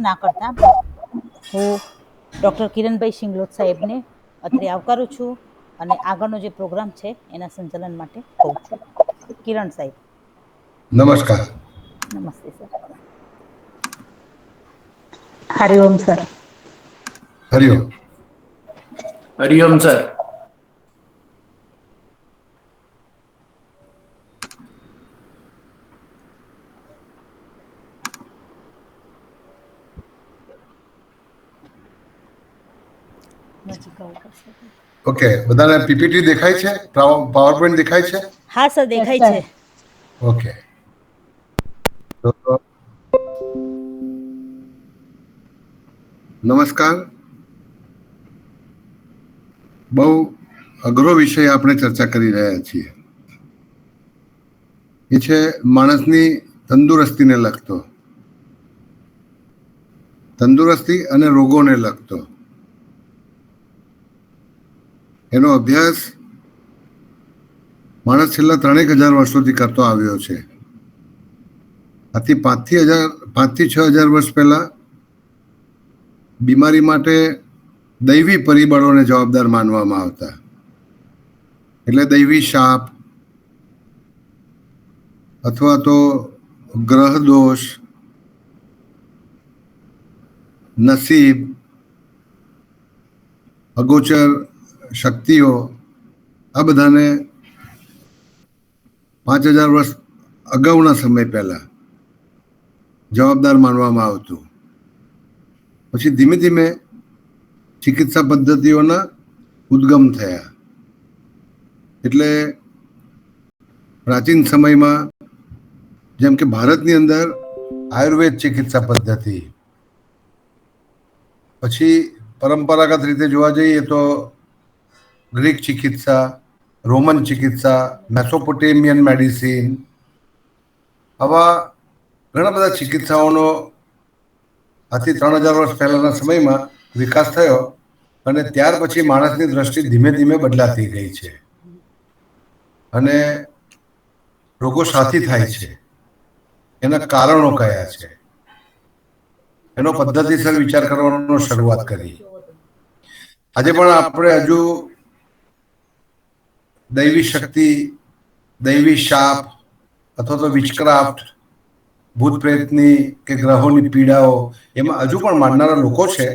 ના કરતા. હું ડૉક્ટર કિરણભાઈ શિંગલોત સાહેબને અત્રે આવકારું છું અને આગળનો જે પ્રોગ્રામ છે એના સંચાલન માટે કહું છું. કિરણ સાહેબ. નમસ્કાર. નમસ્તે sir. Hariom sir. Hariom. Hariom sir. Okay, બધાને પીપીટી દેખાય છે? પાવર પોઈન્ટ દેખાય છે? હા સર, દેખાય છે. ઓકે. તો નમસ્કાર. બહુ અઘરો વિષય આપણે ચર્ચા કરી રહ્યા છીએ. એ છે માણસની તંદુરસ્તીને લગતો, તંદુરસ્તી અને રોગોને લગતો. એનો અભ્યાસ માણસ છેલ્લા 3000 વર્ષોથી કરતો આવ્યો છે. આથી 5 થી 6000 વર્ષ પહેલા બીમારી માટે દૈવી પરિબળોને જવાબદાર માનવામાં આવતા. એટલે દૈવી શાપ અથવા તો ગ્રહ દોષ, નસીબ, અગોચર શક્તિઓ, આ બધાને 5000 વર્ષ અગાઉના સમય પહેલા જવાબદાર માનવામાં આવતું. પછી ધીમે ધીમે ચિકિત્સા પદ્ધતિઓના ઉદ્ગમ થયા. એટલે પ્રાચીન સમયમાં જેમ કે ભારતની અંદર આયુર્વેદ ચિકિત્સા પદ્ધતિ, પછી પરંપરાગત રીતે જોવા જઈએ તો ગ્રીક ચિકિત્સા, રોમન ચિકિત્સા, મેસોપોટેમિયન મેડિસિન, આવા ઘણા બધા ચિકિત્સાઓનો આથી 3000 વર્ષ પહેલાના સમયમાં વિકાસ થયો અને ત્યાર પછી માણસની દ્રષ્ટિ ધીમે ધીમે બદલાતી ગઈ છે અને રોગો સાથી થાય છે. એના કારણો કયા છે એનો પદ્ધતિસર વિચાર કરવાનો શરૂઆત કરી. આજે પણ આપણે હજુ દૈવી શક્તિ, દૈવી શાપ અથવા તો વિચક્રાફ્ટ, ભૂત પ્રેતની કે ગ્રહોની પીડાઓ, એમાં હજુ પણ માનનારા લોકો છે.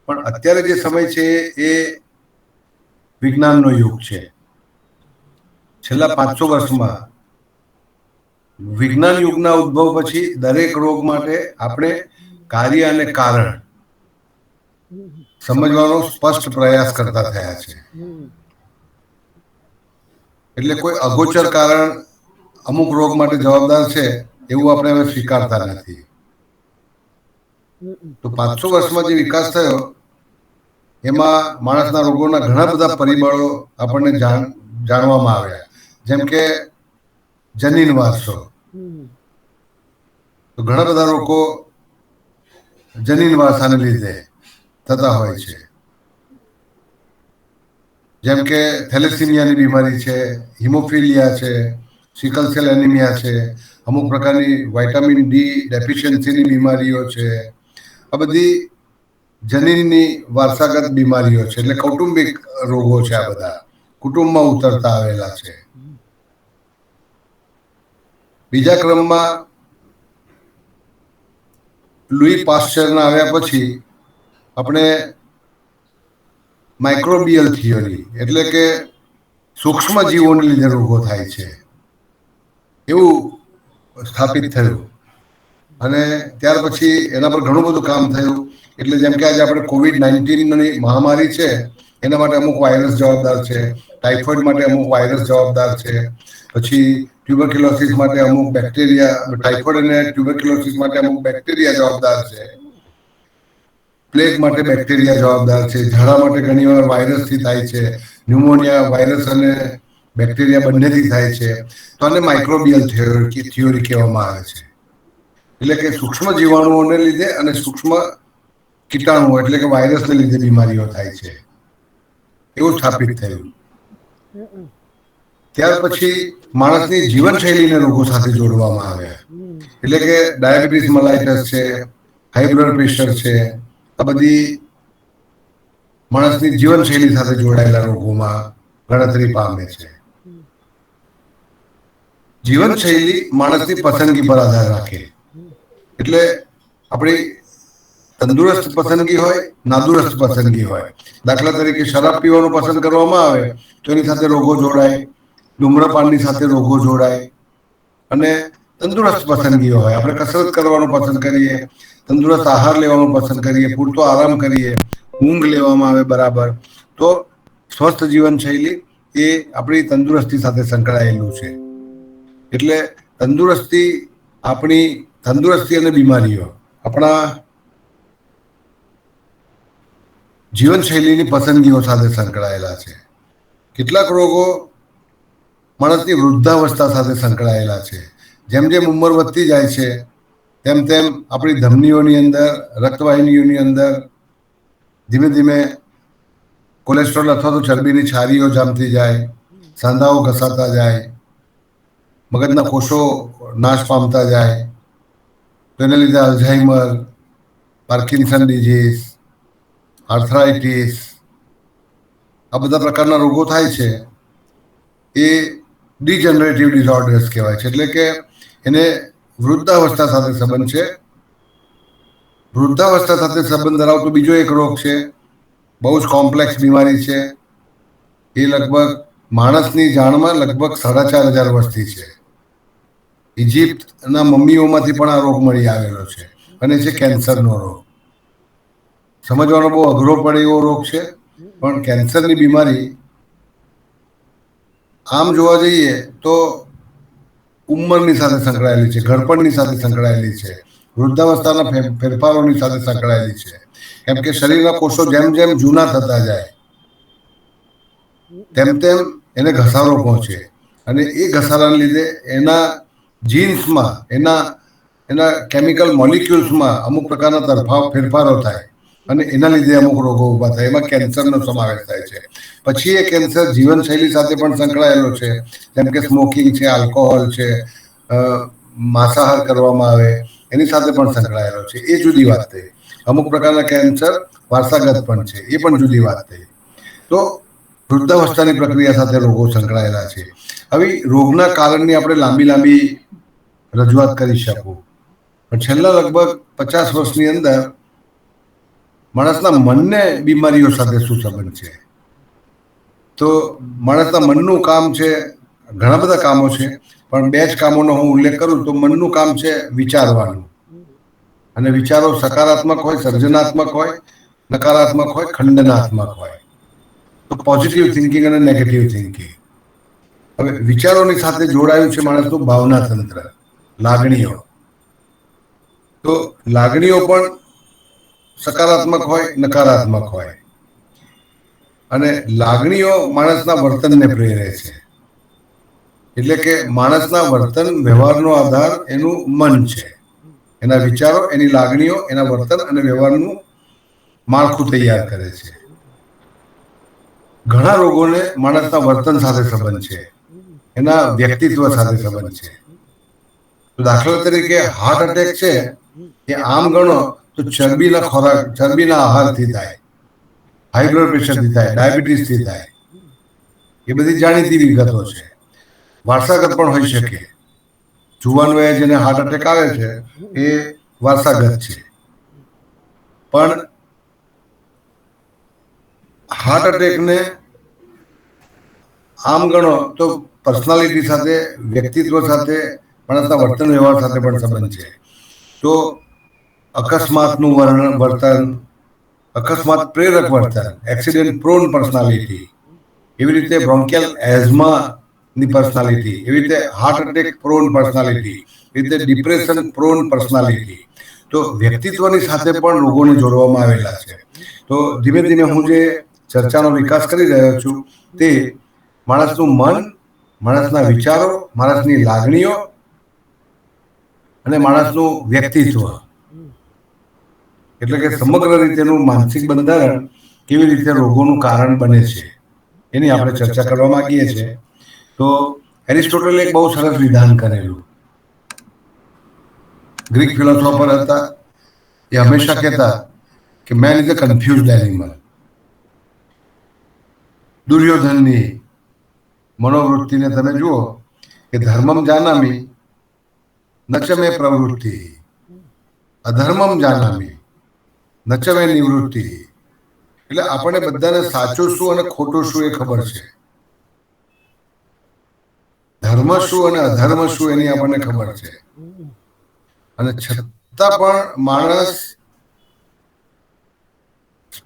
પણ અત્યારે જે સમય છે એ વિજ્ઞાનનો યુગ છે. છેલ્લા 500 વર્ષમાં વિજ્ઞાન યુગના ઉદ્ભવ પછી દરેક રોગ માટે આપણે કાર્ય અને કારણ સમજવાનો સ્પષ્ટ પ્રયાસ કરતા થયા છે. એટલે કોઈ અગોચર કારણ અમુક રોગ માટે જવાબદાર છે એવું આપણે હવે સ્વીકારતા નથી. તો 500 વર્ષમાં જે વિકાસ થયો એમાં માણસના રોગોના ઘણા બધા પરિબળો આપણને જાણવામાં આવ્યા. જેમ કે જનીન વારસો, તો ઘણા બધા રોગો જનીન વારસાને લીધે થતા હોય છે. જેમ કે થેલેસીમિયાની બીમારી છે, હિમોફિલિયા છે, સિકલ સેલ એનિમિયા છે, અમુક પ્રકારની વિટામિન ડી ડેફિશિયન્સીની બીમારીઓ છે. આ બધી જનીનની વારસાગત બીમારીઓ છે, એટલે કૌટુંબિક રોગો છે. આ બધા કુટુંબમાં ઉતરતા આવેલા છે. બીજા ક્રમમાં લુઈ પાસ્ચરના આવ્યા પછી આપણે માઇક્રોબિયલ થિયરી, એટલે કે સૂક્ષ્મ જીવોને લીધે રોગો થાય છે, એવું સ્થાપિત થયું. અને ત્યાર પછી એના પર ઘણું બધું કામ થયું. એટલે જેમ કે આજે આપણે COVID-19ની મહામારી છે, એના માટે અમુક વાયરસ જવાબદાર છે, ટાઇફોઇડ માટે અમુક વાયરસ જવાબદાર છે, પછી ટ્યુબરક્યુલોસિસ માટે અમુક બેક્ટેરિયા, ટાઇફોઇડ અને ટ્યુબરક્યુલોસિસ માટે અમુક બેક્ટેરિયા જવાબદાર છે, પ્લેગ માટે બેક્ટેરિયા જવાબદાર છે, ઝાડા માટે ઘણીવાર વાયરસથી થાય છે, ન્યુમોનિયા વાયરસ અને બેક્ટેરિયા બંનેથી થાય છે. તો આને માઇક્રોબિયલ થિયોરી કહેવામાં આવે છે. એટલે કે સૂક્ષ્મ જીવાણુઓને લીધે અને સૂક્ષ્મ કીટાણુઓ એટલે કે વાયરસને લીધે બીમારીઓ થાય છે, એવું સ્થાપિત થયું. ત્યાર પછી માણસની જીવનશૈલીને રોગો સાથે જોડવામાં આવ્યા. એટલે કે ડાયાબિટીસ મલાઇટસ છે, હાઈ બ્લડ પ્રેશર છે, આ બધી માણસની જીવનશૈલી સાથે જોડાયેલા રોગોમાં ગણતરી પામે છે. જીવનશૈલી માણસની પસંદગી પર આધાર રાખે. એટલે આપણી તંદુરસ્ત પસંદગી હોય, નાદુરસ્ત પસંદગી હોય. દાખલા તરીકે શરાબ પીવાનું પસંદ કરવામાં આવે તો એની સાથે રોગો જોડાય, ધૂમ્રપાનની સાથે રોગો જોડાય. અને તંદુરસ્ત પસંદગીઓ હોય, આપણે કસરત કરવાનું પસંદ કરીએ, તંદુરસ્ત આહાર લેવાનું પસંદ કરીએ, પૂરતો આરામ કરીએ, ઊંઘ લેવામાં આવે બરાબર, તો સ્વસ્થ જીવનશૈલી એ આપણી તંદુરસ્તી સાથે સંકળાયેલું છે. એટલે તંદુરસ્તી અને બીમારીઓ આપણા જીવનશૈલીની પસંદગીઓ સાથે સંકળાયેલા છે. કેટલાક રોગો માણસની વૃદ્ધાવસ્થા સાથે સંકળાયેલા છે. જેમ જેમ ઉંમર વધતી જાય છે તેમ તેમ આપણી ધમનીઓની અંદર, રક્તવાહિનીઓની અંદર ધીમે ધીમે કોલેસ્ટ્રોલ અથવા તો ચરબીની છારીઓ જામતી જાય, સાંધાઓ ઘસાતા જાય, મગજના કોષો નાશ પામતા જાય. તો એને લીધે અલ્ઝાઇમર, પાર્કિન્સન ડિઝીઝ, આર્થરાઇટિસ, આ બધા પ્રકારના રોગો થાય છે. એ ડિજનરેટિવ ડિસઓર્ડર્સ કહેવાય છે. એટલે કે એને વૃદ્ધાવસ્થા સાથે સંબંધ છે. વૃદ્ધાવસ્થા સાથે સંબંધ ધરાવતો બીજો એક રોગ છે, બહુ જ કોમ્પ્લેક્સ બીમારી છે. એ લગભગ માણસની જાણમાં લગભગ 4,500 વર્ષથી છે. ઇજિપ્તના મમ્મીઓમાંથી પણ આ રોગ મળી આવેલો છે અને છે કેન્સરનો રોગ. સમજવાનો બહુ અઘરો પડે એવો રોગ છે, પણ કેન્સરની બીમારી આમ જોવા જઈએ તો ઉંમરની સાથે સંકળાયેલી છે, ઘડપણની સાથે સંકળાયેલી છે, વૃદ્ધાવસ્થાના ફેરફારોની સાથે સંકળાયેલી છે. કેમ કે શરીરના કોષો જેમ જેમ જૂના થતા જાય તેમ તેમ એને ઘસારો પહોંચે અને એ ઘસારાને લીધે એના જીન્સમાં, એના કેમિકલ મોલિક્યુલ્સમાં અમુક પ્રકારના ફેરફારો થાય અને એના લીધે અમુક રોગો ઊભા થાય. એમાં કેન્સરનો સમાવેશ થાય છે. પછી એ કેન્સર જીવનશૈલી સાથે પણ સંકળાયેલો છે, જેમ કે સ્મોકિંગ છે, આલ્કોહોલ છે, માંસાહાર કરવામાં આવે એની સાથે પણ સંકળાયેલો છે. એ જુદી વાત થઈ. અમુક પ્રકારના કેન્સર વારસાગત પણ છે, એ પણ જુદી વાત થઈ. તો વૃદ્ધાવસ્થાની પ્રક્રિયા સાથે રોગો સંકળાયેલા છે. હવે રોગના કારણની આપણે લાંબી રજૂઆત કરી શકું, પણ છેલ્લા લગભગ 50 વર્ષની અંદર માણસના મનને બીમારીઓ સાથે શું સંબંધ છે? તો માણસના મનનું કામ છે, ઘણા બધા કામો છે, પણ 2 જ કામોનો હું ઉલ્લેખ કરું તો મનનું કામ છે વિચારવાનું. અને વિચારો સકારાત્મક હોય, સર્જનાત્મક હોય, નકારાત્મક હોય, ખંડનાત્મક હોય. તો પોઝિટિવ થિંકિંગ અને નેગેટિવ થિંકિંગ. હવે વિચારોની સાથે જોડાયું છે માણસનું ભાવના તંત્ર, લાગણીઓ. તો લાગણીઓ પણ સકારાત્મક હોય, નકારાત્મક હોય. અને લાગણીઓ માણસના વર્તનને પ્રેરે છે. એટલે કે માણસના વર્તન વ્યવહારનો આધાર એનું મન છે. એના વિચારો, એની લાગણીઓ, એના વર્તન અને વ્યવહારનું માળખું તૈયાર કરે છે. ઘણા રોગોને માણસના વર્તન સાથે સંબંધ છે, એના વ્યક્તિત્વ સાથે સંબંધ છે. તો દાખલા તરીકે હાર્ટ એટેક છે એ આમ ગણો તો ચરબીના આહારથી થાય, હાઈ બ્લડ પ્રેશરથી થાય, ડાયાબિટીસથી થાય. એ બધી જાણીતી વિગતો છે. વારસાગત પણ હોઈ શકે. જુવાન વયે જેને હાર્ટ એટેક આવે છે એ વારસાગત છે. પણ હાર્ટ એટેકને આમ ગણો તો પર્સનાલિટી સાથે, વ્યક્તિત્વ સાથે, માણસના વર્તન વ્યવહાર સાથે પણ સંબંધ છે. તો અકસ્માતનું વર્તન, અકસ્માત પ્રેરક વર્તન, એક્સિડન્ટ પ્રોન પર્સનાલિટી, એવી રીતે બ્રોન્કિયલ એઝમાની પર્સનાલિટી, એવી રીતે હાર્ટ એટેક પ્રોન પર્સનાલિટી, એવી રીતે ડિપ્રેશન પ્રોન પર્સનાલિટી. તો વ્યક્તિત્વની સાથે પણ રોગોને જોડવામાં આવેલા છે. તો ધીમે ધીમે હું જે ચર્ચાનો વિકાસ કરી રહ્યો છું તે માણસનું મન, માણસના વિચારો, માણસની લાગણીઓ અને માણસનું વ્યક્તિત્વ, એટલે કે સમગ્ર રીતેનું માનસિક બંધારણ કેવી રીતે રોગોનું કારણ બને છે એની આપણે ચર્ચા કરવા માંગીએ છીએ. તો એરિસ્ટોટલે એક બહુ સરસ વિધાન કરેલું. ગ્રીક ફિલોસોફર હતા. એ હંમેશા કહેતા કે man is a confused animal. દુર્યોધનની મનોવૃત્તિને તમે જુઓ કે ધર્મમ જાનામી નચ મે પ્રવૃત્તિ, અધર્મમ જાનામી નચ મે નિવૃત્તિ. એટલે આપણે બધાને સાચું શું અને ખોટું શું એ ખબર છે, ધર્મ શું અને અધર્મ શું એની આપણને ખબર છે. અને છતાં પણ માણસ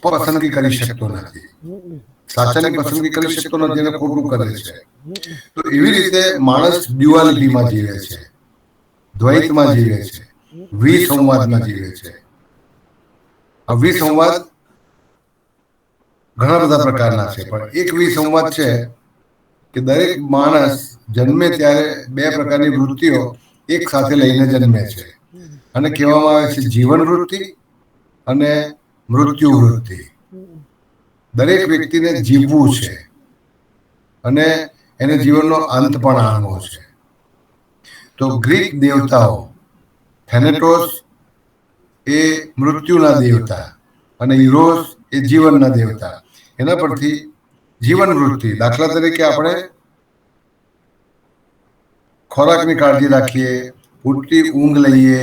પસંદગી કરી શકતો નથી, સાચાની પસંદગી કરી શકતો નથી અને ખોટું કરે છે. તો એવી રીતે માણસ ડ્યુઆલિટીમાં જીવે છે, દ્વૈતમાં જીવે છે, વિસંવાદમાં જીવે છે. આ વિસંવાદ ઘણા બધા પ્રકારના છે, પણ એક વિસંવાદ છે કે દરેક માણસ જન્મે ત્યારે બે પ્રકારની વૃત્તિઓ એક સાથે લઈને જન્મે છે, અને કહેવામાં આવે છે જીવન વૃત્તિ અને મૃત્યુ વૃત્તિ. દરેક વ્યક્તિને જીવવું છે અને એને જીવનનો અંત પણ આણવો છે. તો ગ્રીક દેવતાઓ થેનેટોસ એ મૃત્યુના દેવતા અને ઇરોસ એ જીવનના દેવતા. એના પરથી જીવન વૃત્તિ, દાખલા તરીકે આપણે ખોરાકની કાળજી રાખીએ, પૂરતી ઊંઘ લઈએ,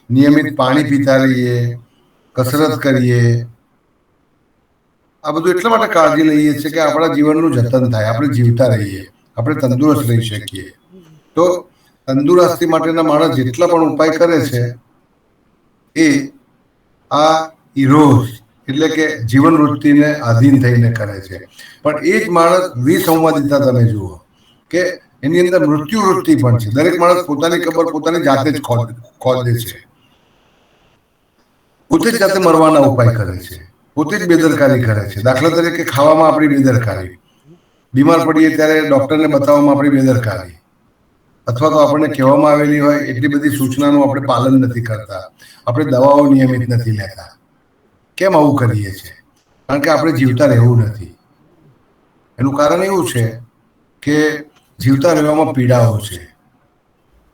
નિયમિત પાણી પીતા રહીએ, કસરત કરીએ, આ બધું એટલા માટે કાળજી લઈએ છીએ કે આપણા જીવનનું જતન થાય, આપણે જીવતા રહીએ, આપણે તંદુરસ્ત રહી શકીએ. તો તંદુરસ્તી માટેના માણસ જેટલા પણ ઉપાય કરે છે એ આ ઇરોસ એટલે કે જીવન વૃત્તિને આધીન થઈને કરે છે. પણ એ જ માણસ વિસંવાદિતા તમે જુઓ કે એની અંદર મૃત્યુ વૃત્તિ પણ છે. દરેક માણસ પોતાની કબર પોતાની જાતે જ ખોદે છે, પોતે જ જાતે મરવાના ઉપાય કરે છે, પોતે જ બેદરકારી કરે છે. દાખલા તરીકે ખાવામાં આપણી બેદરકારી, બીમાર પડીએ ત્યારે ડોક્ટરને બતાવવામાં આપણી બેદરકારી, અથવા તો આપણને કહેવામાં આવેલી હોય એટલી બધી સૂચનાનું આપણે પાલન નથી કરતા, આપણે દવાઓ નિયમિત નથી લેતા. કેમ આવું કરીએ છીએ? કારણ કે આપણે જીવતા રહેવું નથી. એનું કારણ એવું છે કે જીવતા રહેવામાં પીડાઓ છે.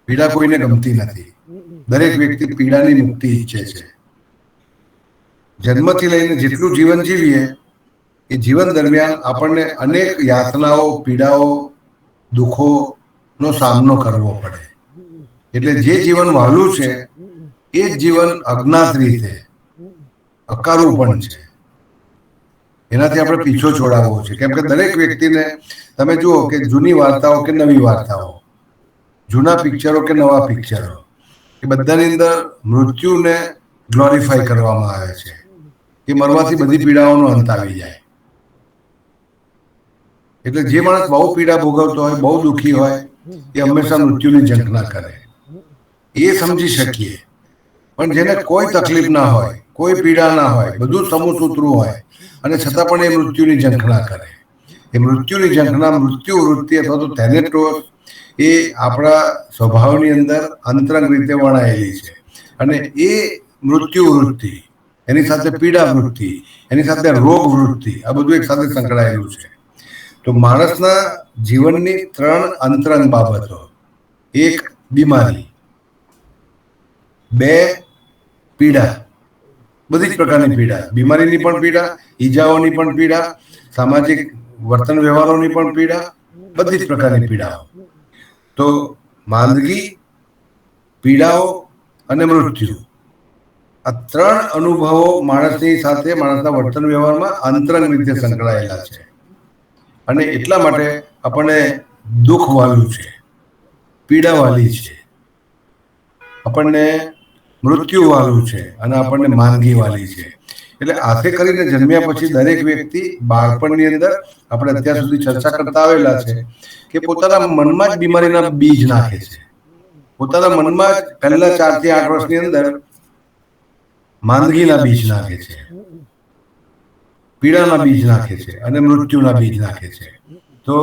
પીડા કોઈને ગમતી નથી. દરેક વ્યક્તિ પીડાની મુક્તિ ઈચ્છે છે. જન્મથી લઈને જેટલું જીવન જીવીએ એ જીવન દરમિયાન આપણને અનેક યાતનાઓ, પીડાઓ, દુઃખોનો સામનો કરવો પડે. એટલે જે જીવન વહાલું છે એ જ જીવન અજ્ઞાત રીતે અકારું પણ છે. એનાથી આપણે પીછો છોડાવવો છે. કેમ કે દરેક વ્યક્તિને તમે જુઓ કે જૂની વાર્તાઓ કે નવી વાર્તાઓ, જૂના પિક્ચરો કે નવા પિક્ચરો, એ બધાની અંદર મૃત્યુને ગ્લોરીફાઈ કરવામાં આવે છે કે મરવાથી બધી પીડાઓનો અંત આવી જાય. એટલે જે માણસ બહુ પીડા ભોગવતો હોય, બહુ દુઃખી હોય, એ હંમેશા મૃત્યુની ઝંખના કરે. એ સમજી શકીએ. પણ જેને કોઈ તકલીફ ના હોય, કોઈ પીડા ના હોય, બધું સમુસૂતરું હોય, અને છતાં પણ એ મૃત્યુની ઝંખના કરે. એ મૃત્યુની ઝંખના, મૃત્યુ વૃત્તિ અથવા તો થેનેટોસ એ આપણા સ્વભાવની અંદર અંતરંગ રીતે વણાયેલી છે. અને એ મૃત્યુ વૃત્તિ, એની સાથે પીડા વૃત્તિ, એની સાથે રોગ વૃત્તિ, આ બધું એક સાથે સંકળાયેલું છે. તો માણસના જીવનની 3 અંતરંગ બાબતો: 1 બીમારી, 2 પીડા, બધી જ પ્રકારની પીડા, બીમારીની પણ પીડા, ઈજાઓની પણ પીડા, સામાજિક વર્તન વ્યવહારોની પણ પીડા, બધી જ પ્રકારની પીડાઓ. તો માંદગી, પીડાઓ અને મૃત્યુ, આ 3 અનુભવો માણસની સાથે, માણસના વર્તન વ્યવહારમાં અંતરંગ રીતે સંકળાયેલા છે. અને એટલા માટે આપણને દુઃખ વાલું છે, પીડા વાલી છે, આપણને મૃત્યુ વાળું છે, અને આપણને માંદગી વાળી છે. એટલે આથી કરીને જન્મ્યા પછી દરેક વ્યક્તિ બાળપણની અંદર, આપણે અત્યાર સુધી ચર્ચા કરતા આવેલા છે કે પોતાના મનમાં જ બીમારીના બીજ નાખે છે. પોતાના મનમાં જ પહેલા 4 થી 8 વર્ષની અંદર માંદગીના બીજ નાખે છે, પીડાના બીજ નાખે છે, અને મૃત્યુના બીજ નાખે છે. તો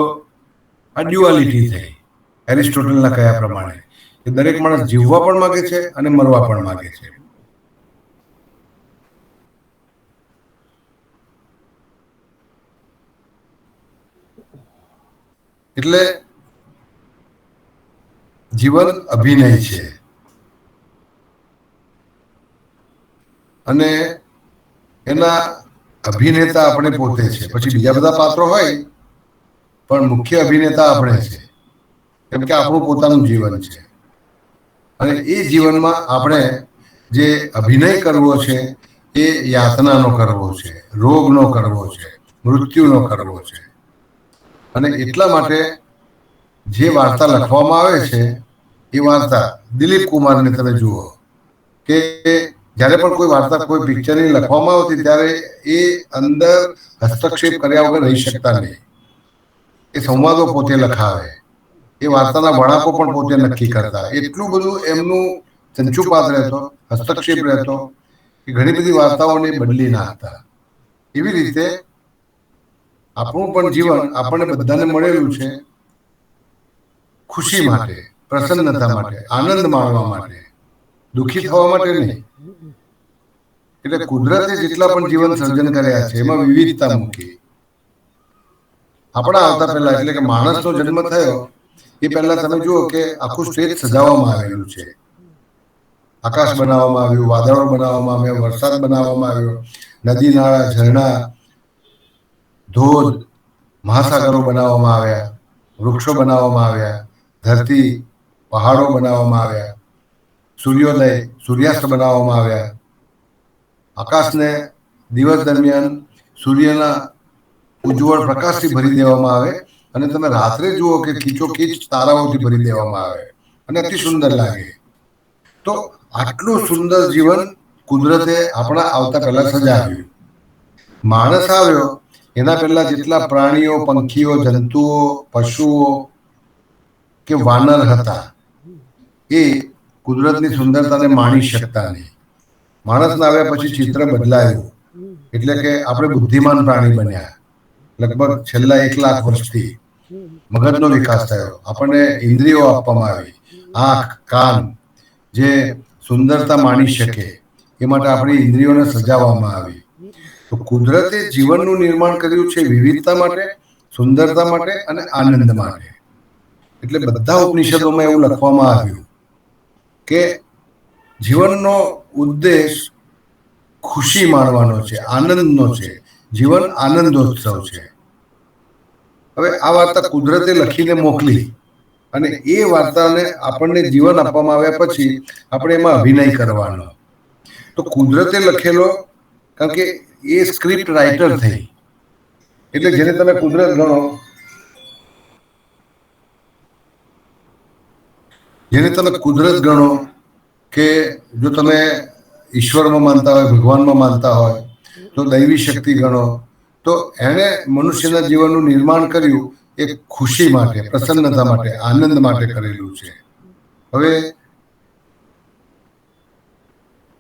આ ડ્યુઆલિટી થઈ એરિસ્ટોટલના કયા પ્રમાણે કે દરેક માણસ જીવવા પણ માંગે છે અને મરવા પણ માંગે છે. એટલે જીવન અભિનય છે. અને એના અભિનેતા આપણે પોતે છે. પછી બીજા બધા પાત્રો હોય, પણ મુખ્ય અભિનેતા આપણે છે, કેમ કે આપણું પોતાનું જીવન છે. અને એ જીવનમાં આપણે જે અભિનય કરવો છે એ યાતનાનો કરવો છે, રોગનો કરવો છે, મૃત્યુનો કરવો છે. અને એટલા માટે જે વાર્તા લખવામાં આવે છે એ વાર્તા દિલીપ કુમારને તમે જુઓ કે જ્યારે પણ કોઈ વાર્તા કોઈ પિક્ચરની લખવામાં આવતી ત્યારે એ અંદર હસ્તક્ષેપ કર્યા વગર રહી શકતા નહીં. એ સંવાદો પોતે લખાવે, એ વાર્તાના વળાંકો પણ પોતે નક્કી કરતા. એટલું બધું એમનું ચંચુપાત રહેતો, હસ્તક્ષેપ રહેતો કે ઘણી બધી વાર્તાઓને બદલી નાખતા. એવી રીતે આપણું પણ જીવન આપણને બધાને મળેલું છે ખુશી માટે, પ્રસન્નતા માટે, આનંદ માણવા માટે, દુઃખી થવા માટે નહીં. એટલે કુદરતે જેટલા પણ જીવન સર્જન કર્યા છે એમાં વિવિધતા મૂકી. આપણા આવતા પહેલા એટલે કે માણસનો જન્મ થયો એ પહેલા તમે જુઓ કે આખું સ્ટેજ સજાવવામાં આવેલું છે. આકાશ બનાવવામાં આવ્યું, વાદળો બનાવવામાં આવ્યા, વરસાદ બનાવવામાં આવ્યો, નદી નાળા, ઝરણા, ધોધ, મહાસાગરો બનાવવામાં આવ્યા, વૃક્ષો બનાવવામાં આવ્યા, ધરતી, પહાડો બનાવવામાં આવ્યા, સૂર્યોદય, સૂર્યાસ્ત બનાવવામાં આવ્યા. આકાશને દિવસ દરમિયાન સૂર્યના ઉજ્જવળ પ્રકાશથી ભરી દેવામાં આવે અને તમે રાત્રે જુઓ કે ખીચોખીચ તારાઓથી ભરી દેવામાં આવે અને અતિ સુંદર લાગે. તો આટલું સુંદર જીવન કુદરતે આપણા આવતા પહેલા સજાવ્યું. માણસ આવ્યો એના પહેલા જેટલા પ્રાણીઓ, પંખીઓ, જંતુઓ, પશુઓ કે વાનર હતા એ કુદરતની સુંદરતાને માણી શકતા નહીં. માણસના આવ્યા પછી ચિત્ર બદલાયું, એટલે કે આપણે બુદ્ધિમાન પ્રાણી બન્યા. લગભગ છેલ્લા 1 લાખ વર્ષથી મગજનો વિકાસ થયો, આપણને ઇન્દ્રિયો આપવામાં આવી, આંખ, કાન, જે સુંદરતા માણી શકે એ માટે આપણી ઇન્દ્રિયોને સજાવવામાં આવી. તો કુદરતે જીવનનું નિર્માણ કર્યું છે વિવિધતા માટે, સુંદરતા માટે અને આનંદ માટે. એટલે બધા ઉપનિષદોમાં એવું લખવામાં આવ્યું કે જીવનનો ઉદ્દેશ ખુશી માણવાનો છે, આનંદનો છે. જીવન આનંદોત્સવ છે. હવે આ વાર્તા કુદરતે લખીને મોકલી અને એ વાર્તાને આપણને જીવન આપવામાં આવ્યા પછી આપણે એમાં અભિનય કરવાનો. તો કુદરતે લખેલો, કારણ કે એ સ્ક્રિપ્ટ રાઇટર થઈ, એટલે જેને તમે કુદરત ગણો, જેને તમે કુદરત ગણો કે જો તમે ઈશ્વરમાં માનતા હોય, ભગવાનમાં માનતા હોય તો દૈવી શક્તિ ગણો, તો એણે મનુષ્યના જીવનનું નિર્માણ કર્યું એ ખુશી માટે, પ્રસન્નતા માટે, આનંદ માટે કરેલું છે. હવે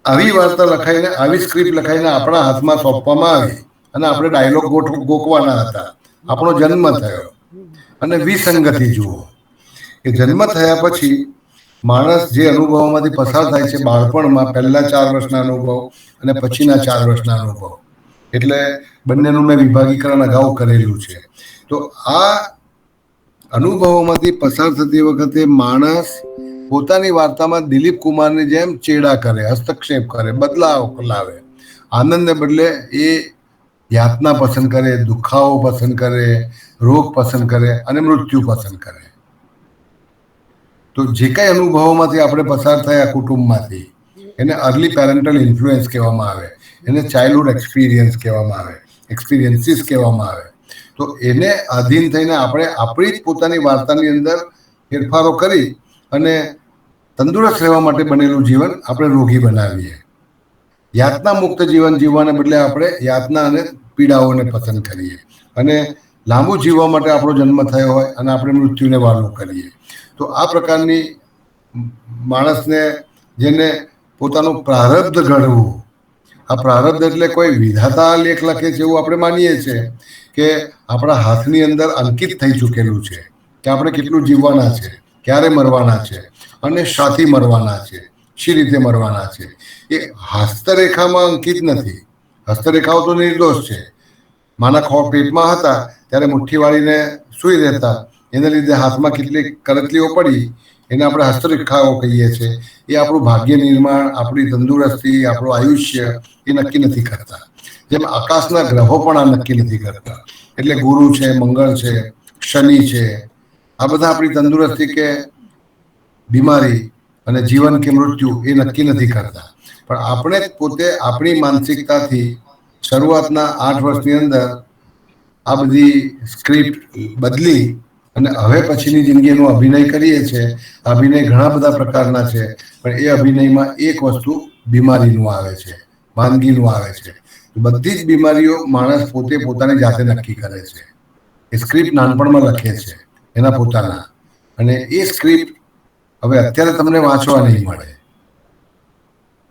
આવી વાર્તા લખાઈને, આવી સ્ક્રિપ્ટ લખાઈને આપણા હાથમાં સોંપવામાં આવી અને આપણે ડાયલોગ ગોખવાના હતા. આપણો જન્મ થયો અને વિસંગતિ જુઓ કે જન્મ થયા પછી માણસ જે અનુભવોમાંથી પસાર થાય છે બાળપણમાં, પહેલા 4 વર્ષના અનુભવ અને પછીના 4 વર્ષના અનુભવ, એટલે બંનેનું મેં વિભાગીકરણ અગાઉ કરેલું છે. તો આ અનુભવોમાંથી પસાર થતી વખતે માણસ પોતાની વાર્તામાં દિલીપ કુમારની જેમ ચેડા કરે, હસ્તક્ષેપ કરે, બદલાવ લાવે. આનંદને બદલે એ યાતના પસંદ કરે, દુખાવો પસંદ કરે, રોગ પસંદ કરે અને મૃત્યુ પસંદ કરે. તો જે કઈ અનુભવોમાંથી આપણે પસાર થયા કુટુંબમાંથી, એને અર્લી પેરેન્ટલ ઇન્ફ્લુઅન્સ કહેવામાં આવે, એને ચાઇલ્ડહુડ એક્સપિરિયન્સ કહેવામાં આવે, એક્સપિરિયન્સીસ કહેવામાં આવે. તો એને આધીન થઈને આપણે આપણી જ પોતાની વાર્તાની અંદર ફેરફારો કરી અને તંદુરસ્ત રહેવા માટે બનેલું જીવન આપણે રોગી બનાવીએ. યાતના મુક્ત જીવન જીવવાને બદલે આપણે યાતના અને પીડાઓને પસંદ કરીએ અને લાંબુ જીવવા માટે આપણો જન્મ થયો હોય અને આપણે મૃત્યુને વહાલું કરીએ. તો આ પ્રકારની માણસને, જેને પોતાનું પ્રારબ્ધ ઘડવું, આ પ્રારબ્ધ એટલે કોઈ વિધાતા લેખ લખે છે એવું આપણે માનીએ છીએ કે આપણા હાથની અંદર અંકિત થઈ ચૂકેલું છે કે આપણે કેટલું જીવવાના છે, ક્યારે મરવાના છે અને શાથી મરવાના છે, શી રીતે મરવાના છે. એ હસ્તરેખામાં અંકિત નથી. હસ્તરેખાઓ તો નિર્દોષ છે. માના પેટમાં હતા ત્યારે મુઠ્ઠી વાળીને સૂઈ રહેતા, એને લીધે હાથમાં કેટલી કરતલીઓ પડી એને આપણે હસ્તરેખાઓ કહીએ છીએ, એ આપણું ભાગ્ય નિર્માણ, આપણી તંદુરસ્તી, આપણું આયુષ્ય એ નક્કી નથી કરતા. જેમ આકાશના ગ્રહો પણ આ નક્કી નથી કરતા. એટલે ગુરુ છે, મંગળ છે, શનિ છે, આ બધા આપણી તંદુરસ્તી કે બીમારી અને જીવન કે મૃત્યુ એ નક્કી નથી કરતા. પણ આપણે પોતે આપણી માનસિકતાથી શરૂઆતના 8 વર્ષની અંદર આ બધી સ્ક્રિપ્ટ બદલી અને હવે પછીની જિંદગીનો અભિનય કરીએ છીએ. અભિનય ઘણા બધા પ્રકારના છે, પણ એ અભિનયમાં એક વસ્તુ બીમારીનું આવે છે, માંદગીનું આવે છે. બધી જ બીમારીઓ માણસ પોતે પોતાની જાતે નક્કી કરે છે. એ સ્ક્રિપ્ટ નાનપણમાં લખે છે એના પોતાના, અને એ સ્ક્રિપ્ટ હવે અત્યારે તમને વાંચવા નહીં મળે.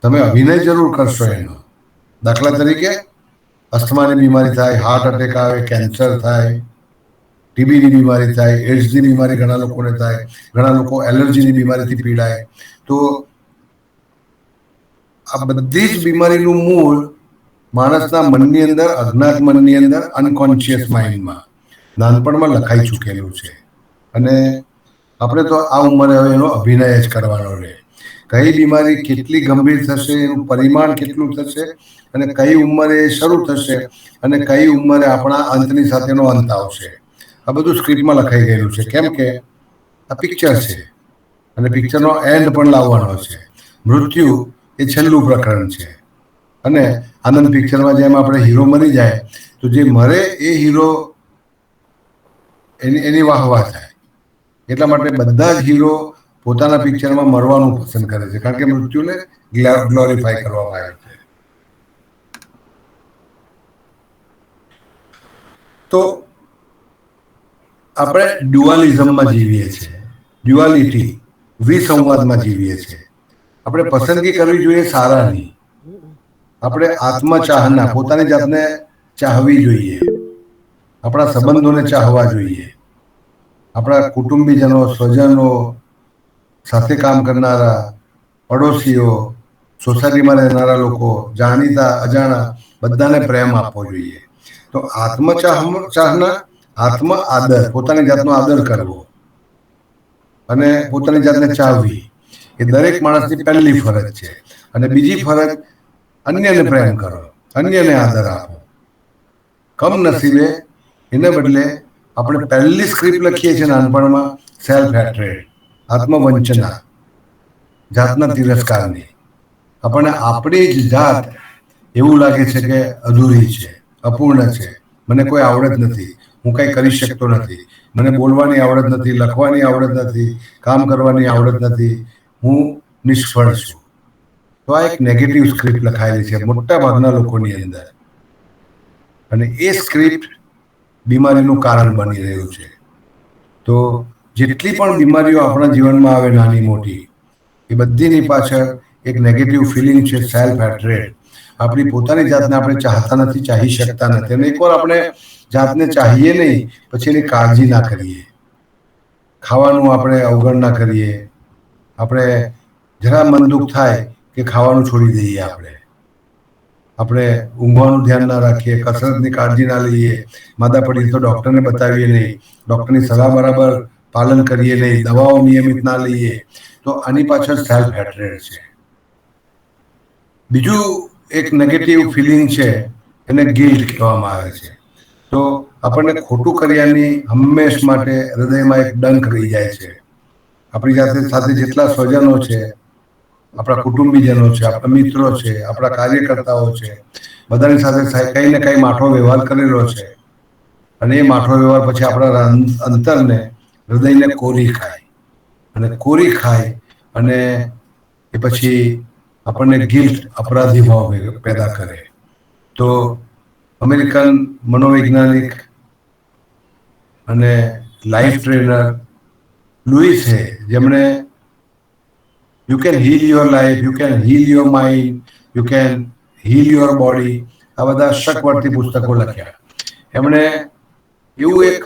તમે અભિનય જરૂર કરશો એનો. દાખલા તરીકે અસ્થમાની બીમારી થાય, હાર્ટ એટેક આવે, કેન્સર થાય, ટીબીની બીમારી થાય, એડ્સની બીમારી ઘણા લોકોને થાય, ઘણા લોકો એલર્જીની બીમારીથી પીડાય. તો આ બધી જ બીમારીનું મૂળ માણસના મનની અંદર, અજ્ઞાત મનની અંદર, અનકોન્શિયસ માઇન્ડમાં નાનપણમાં લખાઈ ચૂકેલું છે. અને આપણે તો આ ઉંમરે હવે એનો અભિનય જ કરવાનો રહે. કઈ બીમારી કેટલી ગંભીર થશે, એનું પરિમાણ કેટલું થશે, અને કઈ ઉંમરે શરૂ થશે, અને કઈ ઉંમરે આપણા અંતની સાથેનો અંત આવશે, આ બધું સ્ક્રિપ્ટમાં લખાઈ ગયેલું છે. કેમ કે આ પિક્ચર છે અને પિક્ચરનો એન્ડ પણ લાવવાનો છે. મૃત્યુ એ છેલ્લું પ્રકરણ છે. અને આનંદ પિક્ચરમાં જેમ આપણે હીરો મરી જાય તો જે મરે એ હીરો એની વાહવા થાય. એટલા માટે બધા જ હીરો પોતાના પિક્ચરમાં મરવાનું પસંદ કરે છે, કારણ કે મૃત્યુને ગ્લોરીફાય કરવામાં આવે છે. તો આપણે ડ્યુઆલિઝમમાં જીવીએ છીએ, ડ્યુઆલિટી, વિસંવાદમાં જીવીએ છીએ. આપણે પસંદગી કરવી જોઈએ સારાની. આપણે આત્મચાહના, પોતાની જાતને ચાહવી જોઈએ, આપણા સંબંધોને ચાહવા જોઈએ, આપણા કુટુંબીજનો, સ્વજનો, સાથે કામ કરનારા, પડોશીઓ, સોસાયટીમાં રહેનારા લોકો, જાણીતા અજાણા, બધાને પ્રેમ આપવો જોઈએ. તો આત્મચાહના, આત્મ આદર, પોતાની જાતનો આદર કરવો અને પોતાની જાતને ચાહવી એ દરેક માણસની પહેલી ફરજ છે. અને બીજી ફરજ, અન્યને પ્રેમ કરો, અન્યને આદર આપો. કમનસીબે એને બદલે આપણે પહેલી સ્ક્રિપ્ટ લખીએ છીએ નાનપણમાં, સેલ્ફ હેટ્રેડ, આત્મવંચના, જાતના તિરસ્કારની. આપણને આપણી જ જાત એવું લાગે છે કે અધૂરી છે, અપૂર્ણ છે, મને કોઈ આવડત નથી, હું કંઈ કરી શકતો નથી, મને બોલવાની આવડત નથી, લખવાની આવડત નથી, કામ કરવાની આવડત નથી, હું નિષ્ફળ છું. તો આ એક નેગેટિવ સ્ક્રિપ્ટ લખાયેલી છે મોટા ભાગના લોકોની અંદર, અને એ સ્ક્રિપ્ટ બીમારીનું કારણ બની રહ્યું છે. તો જેટલી પણ બીમારીઓ આપણા જીવનમાં આવે, નાની મોટી, એ બધીની પાછળ એક નેગેટિવ ફિલિંગ છે, સેલ્ફ હેટ્રેડ. આપણી પોતાની જાતને આપણે ચાહતા નથી, ચાહી શકતા નથી. અને એકવાર આપણે જાતને ચાહીએ નહીં, પછી એની કાળજી ના કરીએ, ખાવાનું આપણે અવગણના કરીએ, આપણે જરા મન દુઃખ થાય કે ખાવાનું છોડી દઈએ, આપણે ઊંઘવાનું ધ્યાન ના રાખીએ, કસરતની કાળજી ના લઈએ, માદા પડીએ તો ડૉક્ટરને બતાવીએ નહીં, ડૉક્ટરની સલાહ બરાબર પાલન કરીએ નહીં, દવાઓ નિયમિત ના લઈએ. તો આની પાછળ સેલ્ફ હેટ્રેડ છે. બીજું એક નેગેટિવ ફિલિંગ છે, એને ગિલ્ટ કહેવામાં આવે છે. તો આપણને ખોટું કર્યાની હંમેશ માટે હૃદયમાં એક ડંખ રહી જાય છે. આપણી સાથે જેટલા સ્વજનો છે, આપણા કુટુંબીજનો છે, આપણા મિત્રો છે, આપણા કાર્યકર્તાઓ છે, બધાની સાથે કંઈ ને કંઈ માઠો વ્યવહાર કરેલો છે. અને એ માઠો વ્યવહાર પછી આપણા અંતરને, હૃદયને કોરી ખાય, અને કોરી ખાય અને એ પછી આપણને ગિલ્ટ, અપરાધી ભાવ પેદા કરે. તો અમેરિકન મનોવૈજ્ઞાનિક અને લાઈફ ટ્રેનર લુઈસ હે, જેમણે you can heel your life, you can heel your mind, you can heel your body, આ બધા શકવર્તી પુસ્તકો લખ્યા. એમણે એવું એક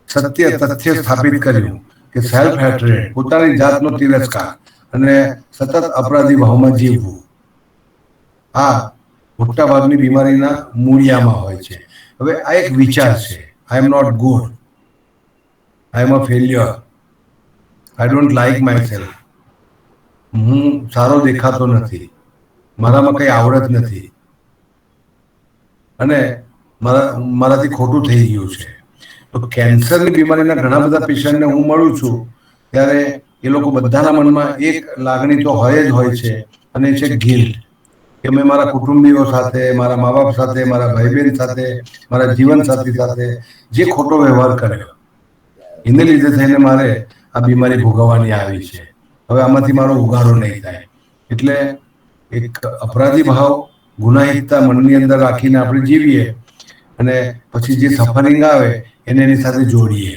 સત્ય, તથ્ય સ્થાપિત કર્યું કે સેલ્ફ હેટ્રેડ, પોતાની જાતનો તિરસ્કાર અને સતત અપરાધી ભાવમાં જીવવું, આ મોટા ભાગની બીમારીના મૂળિયામાં હોય છે. હવે આ એક વિચાર છે, I am not good, I am a failure, I don't like myself, હું સારો દેખાતો નથી, મારામાં કંઈ આવડત નથી અને મારાથી ખોટું થઈ ગયું છે. તો કેન્સરની બીમારીના ઘણા બધા પેશન્ટને હું મળું છું ત્યારે એ લોકો બધાના મનમાં એક લાગણી તો હોય જ હોય છે, અને એ છે ગિલ્ટ, કે મેં મારા કુટુંબીઓ સાથે, મારા મા બાપ સાથે, મારા ભાઈ બહેન સાથે, મારા જીવનસાથી સાથે જે ખોટો વ્યવહાર કર્યો એને લીધે થઈને મારે આ બીમારી ભોગવવાની આવી છે. હવે આમાંથી મારો ઉગારો નહીં થાય. એટલે એક અપરાધી ભાવ, ગુનાહિતતા મનની અંદર રાખીને આપણે જીવીએ અને પછી જે સફરિંગ આવે એને એની સાથે જોડીએ.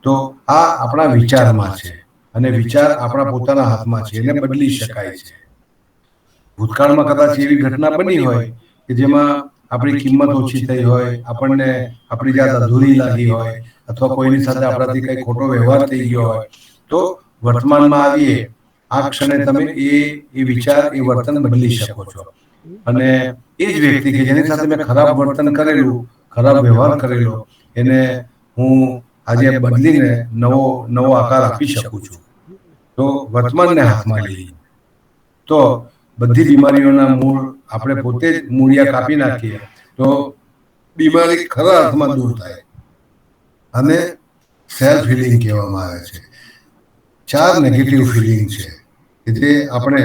તો આ આપણા વિચારમાં છે અને વિચાર આપણા પોતાના હાથમાં છે, એને બદલી શકાય છે. ભૂતકાળમાં કદાચ એવી ઘટના બની હોય કે જેમાં આપણી કિંમત ઓછી થઈ હોય, આપણને આપણી જાત અધૂરી લાગી હોય, અથવા કોઈની સાથે આપણાથી કંઈ ખોટો વ્યવહાર થઈ ગયો હોય, તો વર્તમાનમાં આવીએ આ ક્ષણે તમે એ વિચાર, એ વર્તન બદલી શકો છો. અને એ જ વ્યક્તિ કે જેની સાથે મેં ખરાબ વર્તન કરેલું, ખરાબ વ્યવહાર કરેલો, એને હું આજે બદલીને નવો આકાર આપી શકું છું. તો વર્તમાનને હાથમાં લઈએ તો બધી બીમારીઓના મૂળ આપણે પોતે જ મૂળિયા કાપી નાખીએ તો બીમારી ખરા અર્થમાં દૂર થાય. અને સેલ્ફ હિલિંગ કહેવામાં આવે છે. 4 નેગેટિવ ફિલિંગ છે કે જે આપણે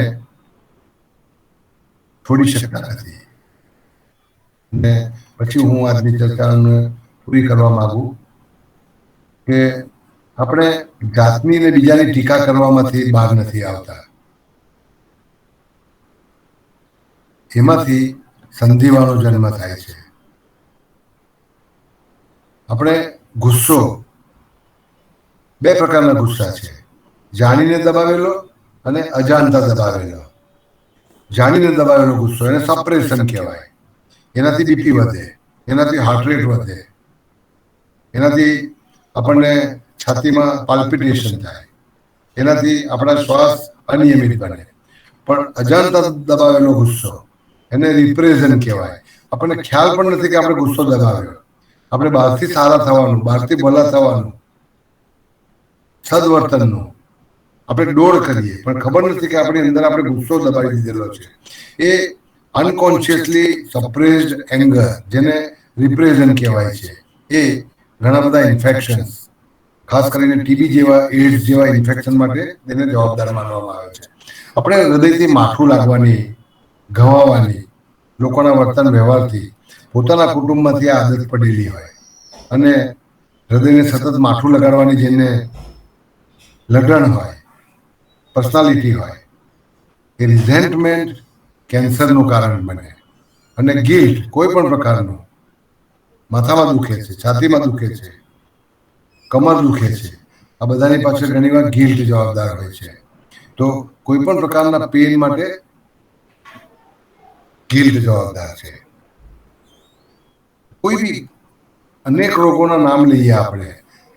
છોડી શકતા નથી. ને પછી હું આજની ચર્ચાને પૂરી કરવા માંગુ કે આપણે જાતની ને બીજાની ટીકા કરવામાંથી બહાર નથી આવતા. એમાંથી સંધિવાનો જન્મ થાય છે. આપણે ગુસ્સો, 2 પ્રકારના ગુસ્સા છે, જાણીને દબાવેલો અને અજાણતા દબાવેલો. જાણીને દબાવેલો ગુસ્સો એને સપ્રેશન કહેવાય. એનાથી બીપી વધે, એનાથી હાર્ટ રેટ વધે, એનાથી આપણને છાતીમાં પાલ્પિટેશન થાય, એનાથી આપણા શ્વાસ અનિયમિત બને. પણ અજાણતા દબાવેલો ગુસ્સો એને રિપ્રેઝન કહેવાય. આપણને ખ્યાલ પણ નથી કે આપણે ગુસ્સો દબાવ્યો. આપણે બહારથી સારા થવાનું, બહારથી ભલા થવાનું, સદવર્તનનું આપણે દોડ કરીએ, પણ ખબર નથી કે આપણી અંદર આપણે ગુસ્સો દબાવી દીધેલો છે. એ અનકોન્શિયસલી સપ્રેસ્ડ એંગર, જેને રિપ્રેઝન કહેવાય છે, એ ઘણા બધા ઇન્ફેક્શન્સ, ખાસ કરીને ટીબી જેવા, એડ્સ જેવા ઇન્ફેક્શન માટે તેને જવાબદાર માનવામાં આવે છે. આપણે હૃદયથી માઠું લાગવાની, ઘવાવાની, લોકોના વર્તન વ્યવહારથી, પોતાના કુટુંબમાંથી આ આદત પડેલી હોય અને હૃદયને સતત માઠું લગાડવાની જેને લગન હોય, પર્સનાલિટી હોય, એ રિઝેન્ટમેન્ટ કેન્સરનું કારણ બને. અને ગિલ્ટ કોઈ પણ પ્રકારનું, માથામાં દુખે છે, છાતીમાં દુખે છે, કમર દુખે છે, આ બધાની પાછળ ઘણીવાર ગિલ્ટ જવાબદાર હોય છે. તો કોઈ પણ પ્રકારના પેઇન માટે ગિલ્ટ જવાબદાર છે. કોઈ બી અનેક રોગોના નામ લઈએ આપણે,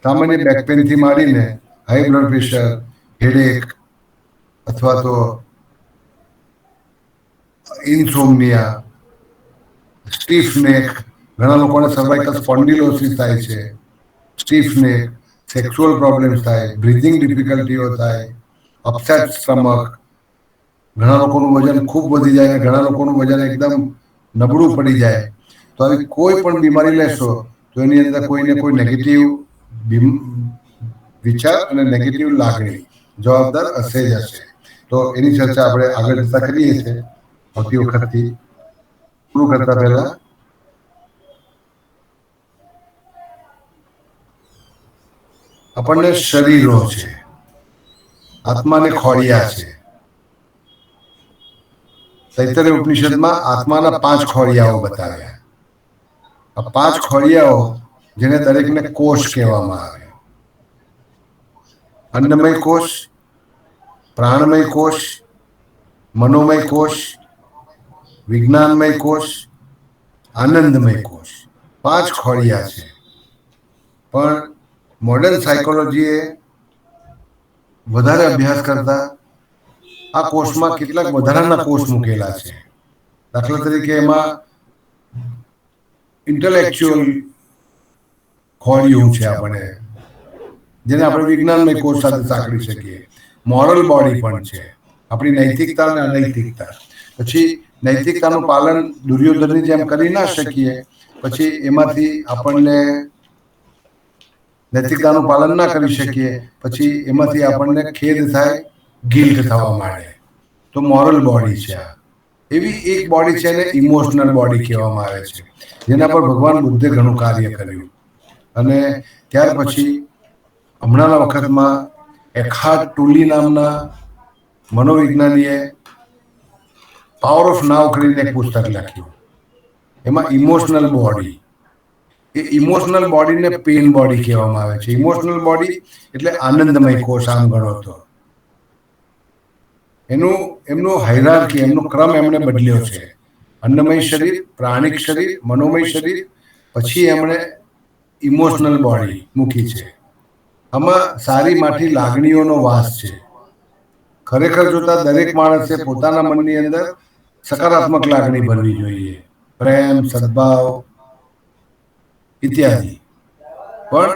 સામાન્ય બેક પેનથી માંડીને હાઈ બ્લડ પ્રેશર, હેડેક, અથવા તો ઇન્સોમનિયા, સ્ટીફ નેક, ઘણા લોકોને સર્વાઇકલ સ્પોન્ડિલોસિસ થાય છે, સ્ટીફ નેક, સેક્સ્યુઅલ પ્રોબ્લેમ્સ થાય, બ્રીથિંગ ડિફિકલ્ટીઓ થાય, અપસેટ સ્ટમક, ઘણા લોકોનું વજન ખૂબ વધી જાય, ઘણા લોકોનું વજન એકદમ નબળું પડી જાય. તો આવી કોઈ પણ બીમારી લેશો તો એની અંદર કોઈને કોઈ નેગેટિવ વિચાર અને નેગેટિવ લાગણી જવાબદાર હશે જ હશે. તો એની ચર્ચા આપણે આગળ જતા કરીએ છીએ. આવતી વખતથી પૂરું કરતા પહેલા આપણને શરીરો છે, આત્માને ખોડિયા છે. તૈત્તરીય ઉપનિષદમાં આત્માના 5 ખોડિયાઓ બતાવ્યા. આ 5 ખોડિયાઓ, જેને દરેકને કોષ કહેવામાં આવે: અન્નમય કોષ, પ્રાણમય કોષ, મનોમય કોષ, વિજ્ઞાનમય કોષ, આનંદમય કોષ. 5 ખોડિયા છે. પણ મોડર્ન સાયકોલોજીએ વધારે અભ્યાસ કરતા આ કોષમાં કેટલાક વધારાના કોષ મૂકેલા છે. દાખલા તરીકે એમાં ઇન્ટેલેક્ચ્યુઅલ ખોડિયું છે, આપણે જેને આપણે વિજ્ઞાનમય કોષ સાથે સાંકળી શકીએ. મોરલ બોડી પણ છે, આપણી નૈતિકતા અને અનૈતિકતા. પછી નૈતિકતાનું પાલન દુર્યોધનની જેમ કરી ના શકીએ, પછી એમાંથી આપણને નૈતિકતાનું પાલન ના કરી શકીએ, પછી એમાંથી આપણને ખેદ થાય, ગિલ્ટ થવા માંડે. તો મોરલ બોડી છે આ. એવી એક બોડી છે એને ઇમોશનલ બોડી કહેવામાં આવે છે, જેના પર ભગવાન બુદ્ધે ઘણું કાર્ય કર્યું. અને ત્યાર પછી હમણાંના વખતમાં એખાર્ટ ટોલી નામના મનોવિજ્ઞાનીએ પાવર ઓફ નાવ કરીને એક પુસ્તક લખ્યું. એમાં ઇમોશનલ બોડી, એ ઇમોશનલ બોડીને પેઇન બોડી કહેવામાં આવે છે. ઇમોશનલ બોડી એટલે આનંદમય કોષ આમ ગણો તો. એમનું હાયરાર્કી, એમનો ક્રમ એમણે બદલ્યો છે. અન્નમય શરીર, પ્રાણિક શરીર, મનોમય શરીર, પછી એમણે ઇમોશનલ બોડી મૂકી છે. આમાં સારી માઠી લાગણીઓનો વાસ છે. ખરેખર જોતા દરેક માણસે પોતાના મનની અંદર સકારાત્મક લાગણી ભરવી જોઈએ, પ્રેમ, સદભાવ ઇત્યાદિ. પણ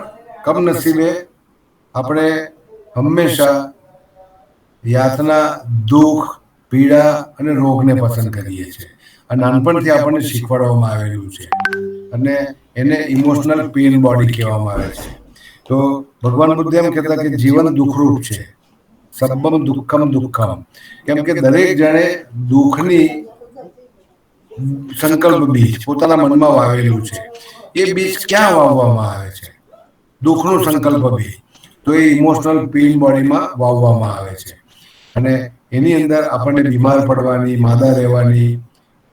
કમનસીબે આપણે હંમેશા યાતના, દુઃખ, પીડા અને રોગને પસંદ કરીએ છીએ. અને નાનપણથી આપણને શીખવાડવામાં આવેલું છે, અને એને ઇમોશનલ પેઇન બોડી કહેવામાં આવે છે. તો ભગવાન બુદ્ધ એમ કહેતા કે જીવન દુઃખરૂપ છે, સબ્બમ દુઃખમ દુઃખમ. કેમ કે દરેક જણે દુઃખની સંકલ્પ બીજ પોતાના મનમાં વાવેલું છે. એ બીજ ક્યાં વાવવામાં આવે છે? દુઃખનું સંકલ્પ બીજ તો એ ઇમોશનલ પેઇન બોડીમાં વાવવામાં આવે છે. અને એની અંદર આપણને બીમાર પડવાની, માદા રહેવાની,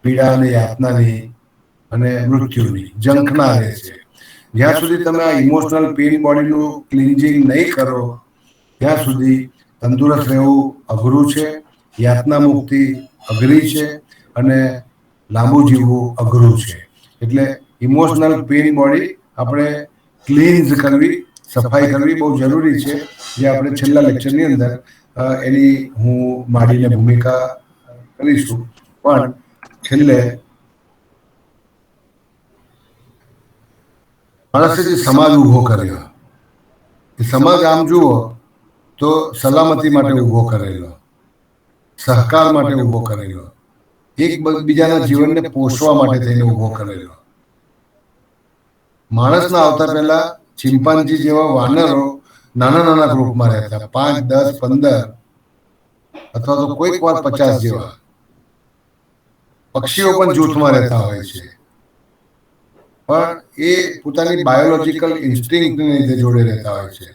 પીડા અને યાતનાની અને મૃત્યુની ઝંખના રહે છે. જ્યાં સુધી તમે આ ઇમોશનલ પેઇન બોડીનું ક્લિન્જિંગ નહીં કરો, ત્યાં સુધી તંદુરસ્ત રહેવું અઘરું છે, યાતના મુક્તિ અઘરી છે, અને લાંબુ જીવવું અઘરું છે. એટલે ઇમોશનલ પેઇન બોડી આપણે ક્લીન્સ કરવી, સફાઈ કરવી બહુ જરૂરી છે. જે આપણે છેલ્લા લેક્ચરની અંદર એની હું માંડીને ભૂમિકા કરીશું. પણ છેલ્લે માણસે જે સમાજ ઊભો કર્યો, એ સમાજ આમ જુઓ તો સલામતી માટે ઊભો કરેલો, સહકાર માટે ઊભો કરેલો, એકબીજાના જીવનને પોષવા માટે થઈને ઊભો કરેલો. માણસના આવતા પહેલા ચિમ્પાન્જી જેવા વાનરો નાના નાના ગ્રુપમાં રહેતા, 5, 10, 15 અથવા તો કોઈક વાર 50 જેવા. પક્ષીઓ પણ જૂથમાં રહેતા હોય છે, પણ એ પોતાની બાયોલોજીકલ ઇન્સ્ટિંક્ટને લીધે જોડે રહેતા હોય છે.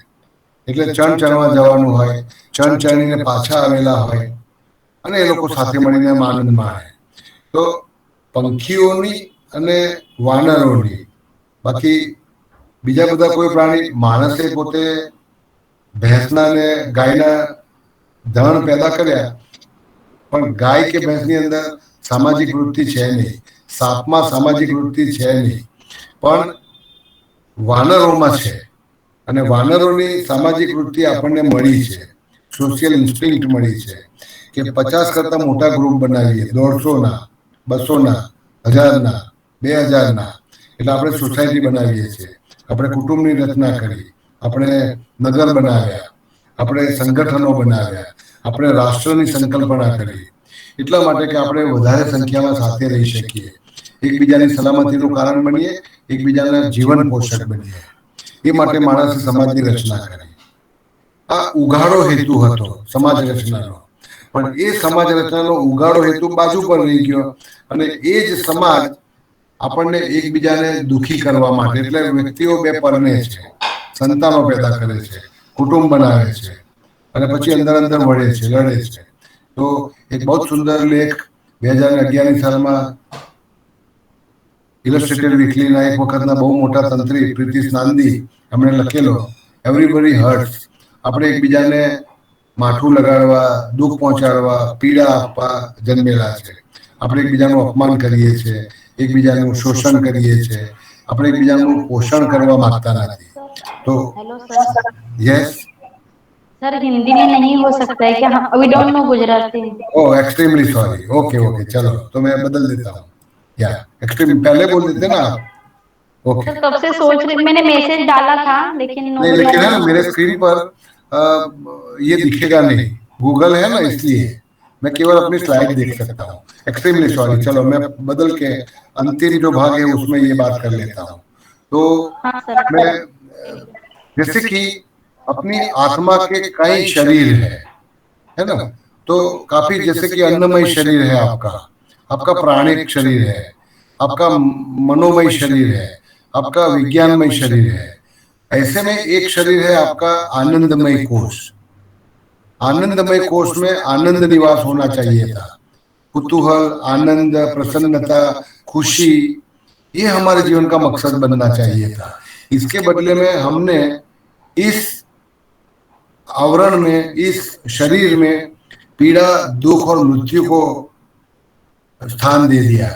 એટલે ચણ ચણવા જવાનું હોય, ચણ ચણીને પાછા આવેલા હોય, અને એ લોકો સાથે મળીને આનંદ માણે. તો પંખીઓની અને વાનરોની, બાકી બીજા બધા કોઈ પ્રાણી, માણસે પોતે ભેંસના ને ગાયના ધણ પેદા કર્યા, પણ ગાય કે ભેંસની અંદર સામાજિક વૃત્તિ છે નહીં, સાપમાં સામાજિક વૃત્તિ છે નહીં, પણ વાનરોમાં છે. અને વાનરોની સામાજિક વૃત્તિ આપણને મળી છે, સોશિયલ ઇન્સ્ટિંક્ટ મળી છે, કે 50 કરતાં મોટા ગ્રુપ બનાવીએ, 150ના, 200ના, 1000ના, 2000ના. એટલે આપણે સોસાયટી બનાવીએ છીએ, આપણે કુટુંબની રચના કરી, આપણે નગર બનાવ્યા, આપણે સંગઠનો બનાવ્યા, આપણે રાષ્ટ્રની સંકલ્પના કરી. એટલા માટે કે આપણે વધારે સંખ્યામાં સાથે રહી શકીએ, એકબીજાની સલામતીનું કારણ બનીએ, એકબીજાના જીવન પોષક બનીએ. એ માટે માણસે સમાજની રચના કરી. આ ઉઘાડો હેતુ હતો સમાજ રચનાનો, પણ એ સમાજ રચનાનો ઉઘાડો હેતુ બાજુ પર રહી ગયો. અને એ જ સમાજ આપણને એકબીજાને દુઃખી કરવા માટે, એટલે વ્યક્તિઓ બે પરણે છે, સંતાનો પેદા કરે છે, કુટુંબ બનાવે છે, અને પછી અંદર અંદર વળે છે, લડે છે. તો એક બહુ સુંદર લેખ 2011ની સાલમાં ઇલસ્ટ્રેટેડ વીકલીના એક વખતના બહુ મોટા તંત્રી પ્રીતિશ નાંદી એમણે લખેલો, એવરીબડી હર્ટ્સ. આપણે એકબીજાને માઠું લગાડવા, દુઃખ પહોંચાડવા, પીડા આપવા જન્મેલા છે. આપણે એકબીજાનું અપમાન કરીએ છીએ, એકબીજાનું શોષણ કરીએ છીએ, આપણે એકબીજાનું પોષણ કરવા માંગતા નથી. તો hello sir. Yes, sir Hindi में नहीं हो सकता है क्या? We don't know Gujarati. Oh extremely sorry, okay okay, चलो तो मैं बदल देता हूँ. या एक्सट्रीम पहले बोल देते ना आप. ओके। सर तब से सोच रही, मैंने मैसेज डाला था लेकिन नो नहीं, लेकिन है ना मेरे रिप्लाई। स्क्रीन पर ये दिखेगा नहीं, गूगल है ना, इसलिए मैं केवल अपनी स्लाइड देख सकता हूँ। Extremely sorry. चलो मैं बदल के अंतिम जो भाग है उसमें ये बात कर लेता हूँ। तो हाँ सर। मैं जैसे कि अपनी आत्मा के कई शरीर है ना, तो काफी जैसे कि अन्नमय शरीर है आपका, आपका प्राणिक शरीर है, आपका मनोमय शरीर है, आपका विज्ञानमय शरीर है। ऐसे में एक शरीर है आपका आनंदमय कोष। आनंदमय कोष में आनंद निवास होना चाहिए था। कुतूहल, आनंद, प्रसन्नता, खुशी, ये हमारे जीवन का मकसद बनना चाहिए था। इसके बदले में हमने इस आवरण में, इस शरीर में पीड़ा, दुख और मृत्यु को स्थान दे दिया,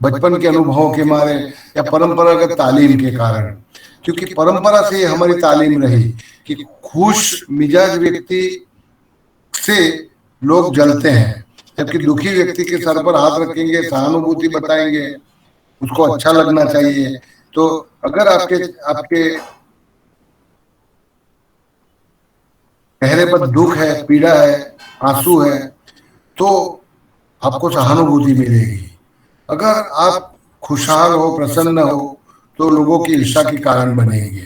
बचपन के अनुभवों के मारे या परंपरागत तालीम के कारण। क्योंकि परंपरा से हमारी तालीम रही कि खुश मिजाज व्यक्ति से लोग जलते हैं, जबकि दुखी व्यक्ति के सर पर हाथ रखेंगे, सहानुभूति बताएंगे, उसको अच्छा लगना चाहिए। तो अगर आपके आपके चेहरे पर दुख है, पीड़ा है, आंसू है, तो आपको सहानुभूति मिलेगी। अगर आप खुशहाल हो, प्रसन्न हो, तो लोगों की ईर्ष्या के कारण बनेंगे,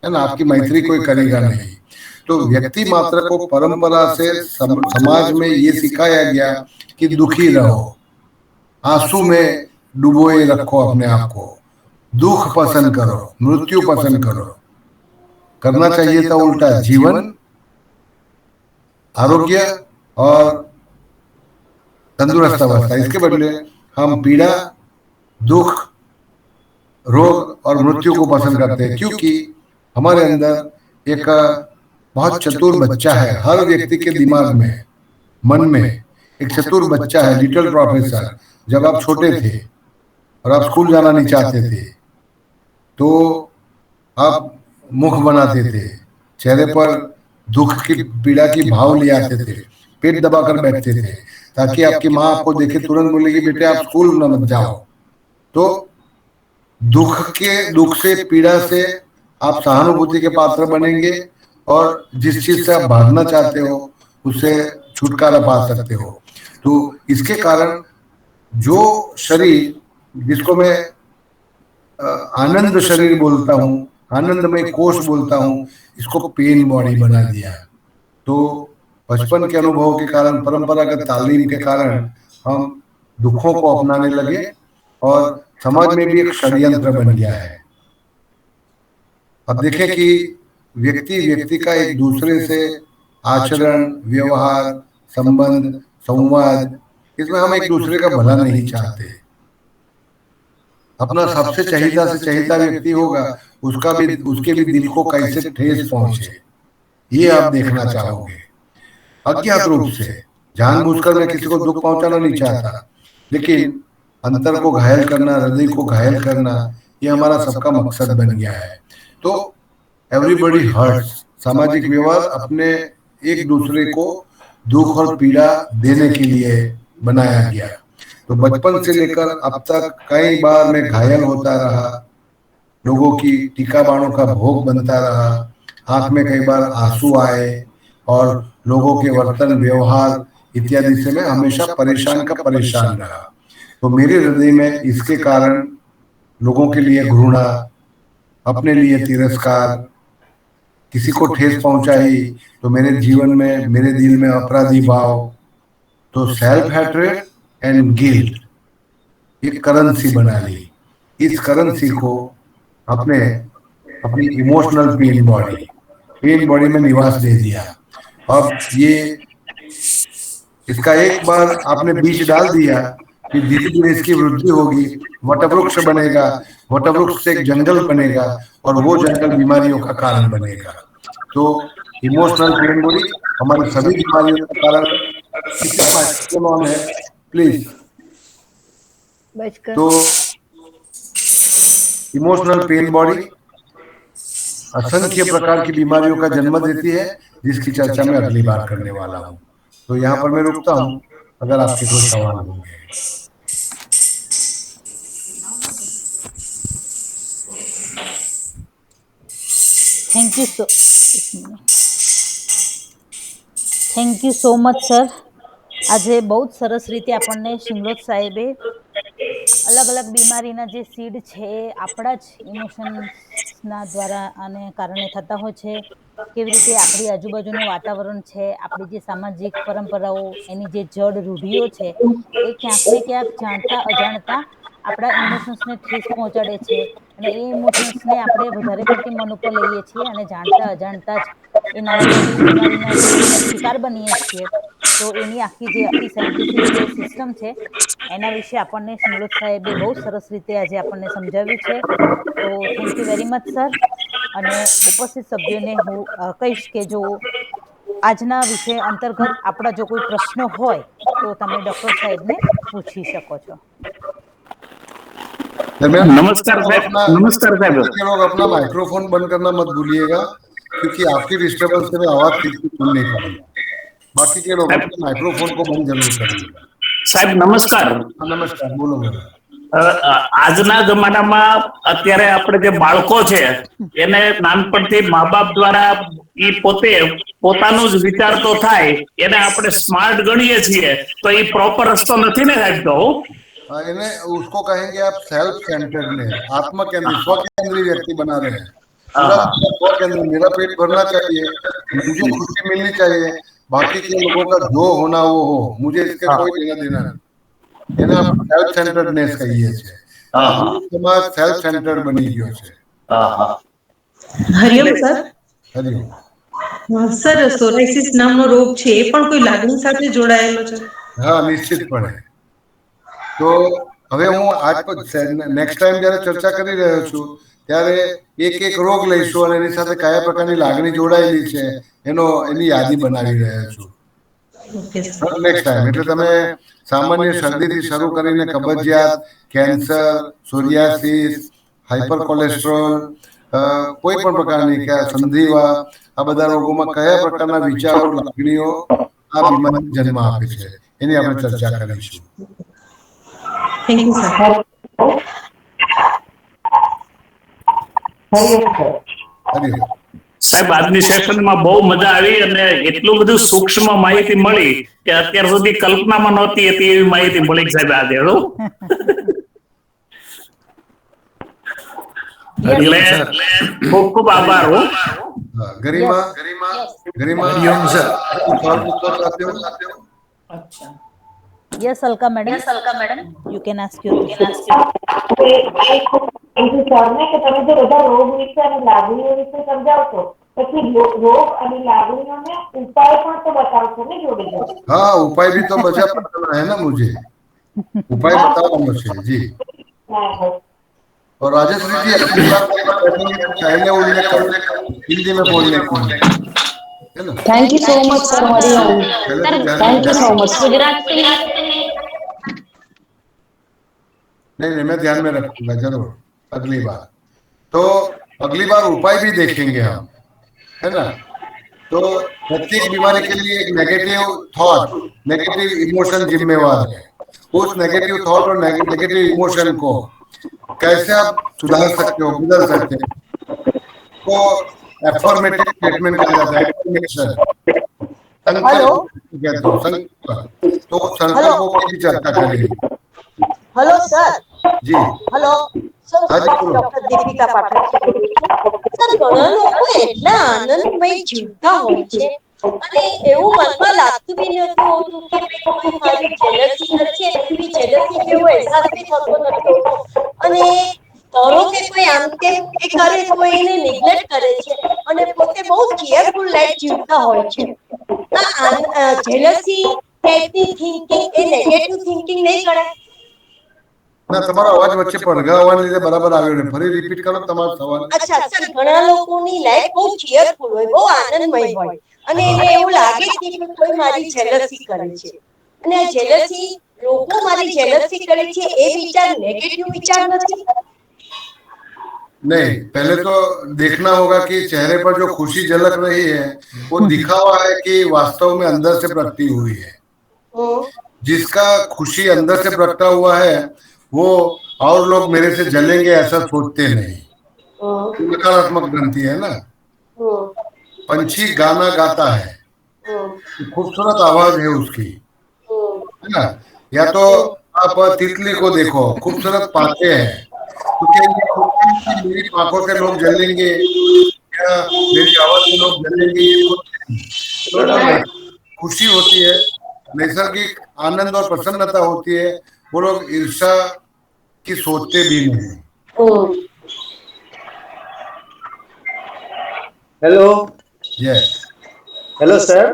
है ना, आपकी मैत्री कोई करेगा नहीं। तो व्यक्ति मात्र को परंपरा से समाज में ये सिखाया गया कि दुखी रहो, आंसू में डुबोए रखो अपने आप को, दुख पसंद करो, मृत्यु पसंद करो। करना चाहिए था उल्टा, जीवन, आरोग्य और तंदुरुस्त अवस्था। इसके बदले हम पीड़ा, दुख, रोग और मृत्यु को पसंद करते हैं, क्योंकि हमारे अंदर एक बहुत चतुर बच्चा है। हर व्यक्ति के दिमाग में, मन में एक चतुर बच्चा है, लिटिल प्रोफेसर। जब आप छोटे थे और आप स्कूल जाना नहीं चाहते थे, तो आप मुख बनाते थे, चेहरे पर दुख की, पीड़ा की भाव ले आते थे, पेट दबाकर बैठते थे, ताकि आपकी माँ आपको देखे तुरंत बोलेगी बेटे आप स्कूल न मत जाओ। तो दुख से, पीड़ा से आप सहानुभूति के पात्र बनेंगे, और जिस चीज से आप भागना चाहते हो उससे छुटकारा पा सकते हो। तो इसके कारण जो शरीर, जिसको मैं आनंद शरीर बोलता हूँ, आनंदमय कोष बोलता हूँ, इसको पेन बॉडी बना दिया। तो बचपन के अनुभवों के कारण, परंपरागत तालीम के कारण हम दुखों को अपनाने लगे, और समाज में भी एक षड्यंत्र बन गया है। अब देखें कि व्यक्ति व्यक्ति का एक दूसरे से आचरण, व्यवहार, संबंध, संवाद, इसमें हम एक दूसरे का भला नहीं चाहते। अपना सबसे चहीता से चहीता व्यक्ति होगा, उसका भी, उसके भी दिल को कैसे ठेस पहुंचे, ये आप देखना चाहोगे। अज्ञात रूप से, जानबूझकर मैं किसी को दुख पहुंचाना नहीं चाहता, लेकिन अंतर को घायल करना, हृदय को घायल करना, ये हमारा सबका मकसद बन गया है। तो एवरीबॉडी हर्ट्स, सामाजिक व्यवहार अपने एक दूसरे को दुख और पीड़ा देने के लिए बनाया गया। तो बचपन से लेकर अब तक कई बार मैं घायल होता रहा, लोगों की टीका बाणों का भोग बनता रहा, आंख में कई बार आंसू आए, और लोगों के वर्तन, व्यवहार इत्यादि से मैं हमेशा परेशान का परेशान रहा। तो मेरे हृदय में इसके कारण लोगों के लिए घृणा, अपने लिए तिरस्कार, किसी को ठेस पहुंचाई तो मेरे जीवन में, मेरे दिल में अपराधी भाव। तो सेल्फ हैट्रेड एंड गिल्ट एक करेंसी बना ली। इस करेंसी को अपने, अपनी इमोशनल पेन बॉडी में निवास दे दिया। अब ये, इसका एक बार आपने बीज डाल दिया, फिर धीरे धीरे इसकी वृद्धि होगी, वटवृक्ष बनेगा, वटवृक्ष से एक जंगल बनेगा, और वो जंगल बीमारियों का कारण बनेगा। तो इमोशनल पेन बॉडी हमारी सभी बीमारियों का कारण है। प्लीज। तो इमोशनल पेन बॉडी असंख्य प्रकार की बीमारियों का जन्म देती है, जिसकी चर्चा मैं अगली बार करने वाला हूँ। तो यहाँ पर मैं रुकता हूँ, अगर आपके कोई सवाल होंगे। Thank you so much sir. આજે બહુ જ સરસ રીતે આપણને શિંગલોત સાહેબે અલગ અલગ બીમારીના જે સીડ છે આપણા જ ઇમોશન્સના દ્વારા અને કારણે થતા હોય છે. કેવી રીતે આપણી આજુબાજુનું વાતાવરણ છે, આપણી જે સામાજિક પરંપરાઓ, એની જે જડ રૂઢિઓ છે, એ ક્યાંક ને ક્યાંક જાણતા અજાણતા આપણા ઇમોશન્સને ઠેસ પહોંચાડે છે. અને એ ઇમોશન્સને આપણે વધારે પડતી મન ઉપર લઈએ છીએ અને જાણતા અજાણતા જ એ નાની મોટી બીમારીના જે શિકાર બનીએ છીએ. તો એની આખી સાયન્ટિફિક જે સિસ્ટમ છે એના વિશે આપણને શિંગલોત સાહેબે બહુ સરસ રીતે આજે આપણને સમજાવ્યું છે. તો thank you very much sir. અને ઉપસ્થિત સભ્યોને હું કહીશ કે જો આજના વિષય અંતર્ગત આપણા જો કોઈ પ્રશ્નો હોય તો તમે ડોક્ટર સાહેબને પૂછી શકો છો. नमस्कार साहब. नमस्कार साहब. लोग अपना माइक्रोफोन बंद करना मत भूलिएगा, क्योंकि आपकी डिस्टर्बेंस से आवाज ठीक से सुन नहीं पाऊंगा. बाकी के लोग अपने माइक्रोफोन को बंद जरूर करिएगा. સાહેબ નમસ્કાર. નમસ્કાર, બોલો બોલો. આજના જમાનામાં અત્યારે આપણે જે બાળકો છે એને નાનપણથી મા બાપ દ્વારા ઈ પોતે પોતાનું જ વિચારતો થાય એને આપણે સ્માર્ટ ગણીએ છીએ, તો ઈ પ્રોપર રસ્તો નથી ને સાહેબ. તો इन्हें उसको कहेंगे आप सेल्फ सेंटर्डनेस, आत्म केंद्रित, स्व केंद्रीय व्यक्ति बना रहे हैं. पूरा स्व केंद्रित, मेरा पेट भरना चाहिए, मुझे खुशी मिलनी चाहिए, बाकी के लोगों का जो होना वो हो, मुझे इसके कोई लेना देना नहीं. એને આપણે સેલ્ફ સેન્ટર્ડનેસ કહીએ છીએ. સમાજ સેલ્ફ સેન્ટર્ડ બની ગયો છે. Hariom sir. Hariom. Sir, psoriasis નામનો રોગ છે એ પણ કોઈ લાગણી સાથે જોડાયેલો છે? હા, નિશ્ચિતપણે. તો હવે હું આજ નેક્સ્ટ ટાઈમ જ્યારે ચર્ચા કરી રહ્યો છું ત્યારે એક એક રોગ લઈશું અને એની સાથે કયા પ્રકારની લાગણી જોડાયેલી છે એની યાદી બનાવી રહ્યો છું નેક્સ્ટ ટાઈમ. એટલે તમે સામાન્ય શરદીથી શરૂ કરીને કબજિયાત, કેન્સર, સોરિયાસિસ, હાઇપર કોલેસ્ટ્રોલ, કોઈ પણ પ્રકારની સંધિવા, આ બધા રોગોમાં કયા પ્રકારના વિચારો, લાગણીઓ આ બીમારી જન્મ આપે છે એની આપણે ચર્ચા કરીશું. Thank you sir. સાહેબ આજની સેશનમાં બહુ મજા આવી અને એટલું બધું સૂક્ષ્મ માહિતી મળી કે અત્યાર સુધી કલ્પનામાં નહોતી હતી એવી માહિતી મળી સાહેબ આજે. એટલે ખૂબ ખૂબ આભાર. હો ગરિમા, ગરિમા. હરિઓમ સર. અચ્છા. Yes, Alka madam. You can ask your question. સરને કે તમે જે બધા રોગ વિશે અને લાગણીઓ વિશે સમજાવશો પછી રોગ અને લાગણીઓને ઉપાય પણ તો બતાવશો ને જોડે જોડે. हाँ, उपाय भी तो बचा बताना है ना मुझे. उपाय बताना है जी. और राजेश्वरी जी अगली बार पहले उल्लेख करो हिंदी में बोलने की. Thank you so much sir. Hariom. Thank you so much. Gujarati नहीं, मैं ध्यान में रखूंगा जरूर अगली बार. तो अगली बार उपाय भी देखेंगे हम, है ना. तो प्रत्येक बीमारी के लिए एक नेगेटिव थॉट, नेगेटिव इमोशन जिम्मेवार है. उस नेगेटिव थॉट और नेगेटिव इमोशन को कैसे आप सुधार सकते हो, बदल सकते हो, तो एफर्मेटिव स्टेटमेंट कहा जाता है. हेलो. तो संकल्पों की चर्चा करेंगे. Hello sir. जी. Hello sir. Doctor Deepika Pathak sir, ઘણા લોકો એટલા આનંદમય જીવતા હોય છે અને એવું મનમાં લાગતું બી નથી હોતું કે કોઈ મારી જેલસી કરે છે, એવી જેલસી જેવો અહેસાસ બી થતો નથી હોતો. અને ધારો કે કોઈ આમ તેમ એ કરે તો એને નિગ્લેક્ટ કરે છે અને પોતે બહુ કેરફુલ લાઈફ જીવતા હોય છે. આ જેલસી ટાઈપની થિંકિંગ એ નેગેટિવ થિંકિંગ નહીં ગણાય? ના, તમારો અવાજ વચ્ચે પડઘાવાને લીધે બરાબર આવ્યો ને. ફરી રિપીટ કરો તમારો સવાલ. અચ્છા સર, ઘણા લોકોની લાઈફ બહુ ચીયરફુલ હોય, બહુ આનંદમય હોય અને એને એવું લાગે છે કે કોઈ મારી જેલસી કરે છે અને આ જેલસી, લોકો મારી જેલસી કરે છે એ વિચાર નેગેટિવ વિચાર નથી? नहीं, पहले तो देखना होगा कि चेहरे पर जो खुशी झलक रही है वो दिखावा है कि वास्तव में अंदर से प्रकटी हुई है. जिसका खुशी अंदर से प्रकटा हुआ है वो और लोग मेरे से जलेंगे ऐसा सोचते नहीं. नकारात्मक ग्रंथि है ना. हम्म, पंछी गाना गाता है, खूबसूरत आवाज है उसकी, हम्म, है ना। या तो आप तितली को देखो, खूबसूरत पाखे हैं, तो क्या ये सोचेंगे कि मेरी पाखों से लोग जलेंगे या मेरी आवाज से लोग जलेंगे, ये सोचते नहीं। तो जो खुशी होती है, नैसर्गिक आनंद और प्रसन्नता होती है, वो लोग ईर्ष्या की सोचते भी नहीं। हम्म, हेलो। यस। Hello sir.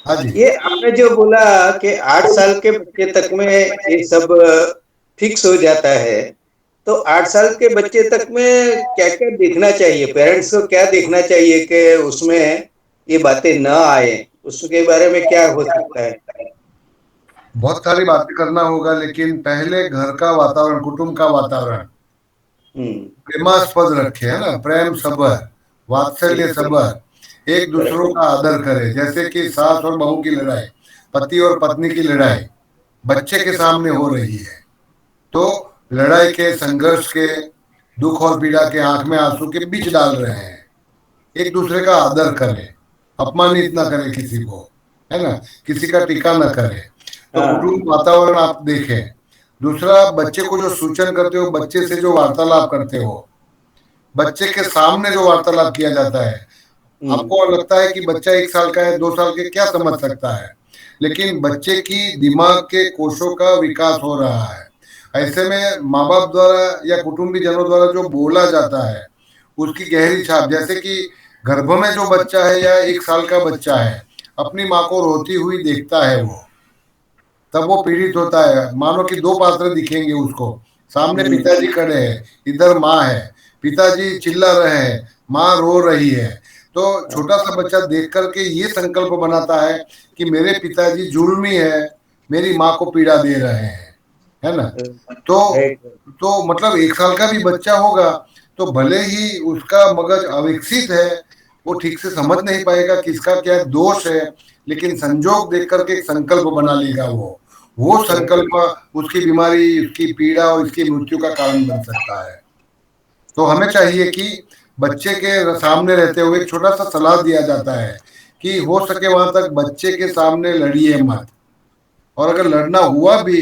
हाँ जी। ये आपने जो बोला कि 8 साल के बच्चे तक में ये सब फिक्स हो जाता है, तो 8 साल के बच्चे तक में क्या क्या देखना चाहिए, पेरेंट्स को क्या देखना चाहिए कि उसमें ये बातें न आए, उसके बारे में क्या हो सकता है? बहुत सारी बातें करना होगा, लेकिन पहले घर का वातावरण, कुटुंब का वातावरण हम्म। प्रेमास्पद रखे, है ना, प्रेम सबर, वात्सल्य सबर, एक दूसरों का आदर करे। जैसे कि सास और बहू की लड़ाई, पति और पत्नी की लड़ाई बच्चे के सामने हो रही है, तो लड़ाई के, संघर्ष के, दुख और पीड़ा के, आंख में आंसू के बीच डाल रहे हैं। एक दूसरे का आदर करें, अपमानित ना करें किसी को, है ना, किसी का टीका ना करें। तो हाँ। कुटुंब वातावरण आप देखें। दूसरा, बच्चे को जो सूचन करते हो, बच्चे से जो वार्तालाप करते हो, बच्चे के सामने जो वार्तालाप किया जाता है, आपको लगता है कि बच्चा 1 साल का है, 2 साल के, क्या समझ सकता है, लेकिन बच्चे की दिमाग के कोशों का विकास हो रहा है। ऐसे में माँ बाप द्वारा या कुटुंबी जनों द्वारा जो बोला जाता है, उसकी गहरी छाप, जैसे कि गर्भ में जो बच्चा है या 1 साल का बच्चा है, अपनी माँ को रोती हुई देखता है वो, तब वो पीड़ित होता है। मानो कि दो पात्र दिखेंगे उसको, सामने पिताजी खड़े हैं, इधर माँ है, पिताजी चिल्ला रहे हैं, माँ रो रही है। तो छोटा सा बच्चा देख करके ये संकल्प बनाता है कि मेरे पिताजी जुल्मी है, मेरी माँ को पीड़ा दे रहे हैं, है ना। तो मतलब 1 साल का भी बच्चा होगा तो भले ही उसका मगज अविकसित है, वो ठीक से समझ नहीं पाएगा किसका क्या दोष है, लेकिन संजोग देख करके एक संकल्प बना लेगा वो संकल्प उसकी बीमारी, उसकी पीड़ा और उसकी मृत्यु का कारण बन सकता है। तो हमें चाहिए कि बच्चे के सामने रहते हुए एक छोटा सा सलाह दिया जाता है कि हो सके वहां तक बच्चे के सामने लड़िए मत, और अगर लड़ना हुआ भी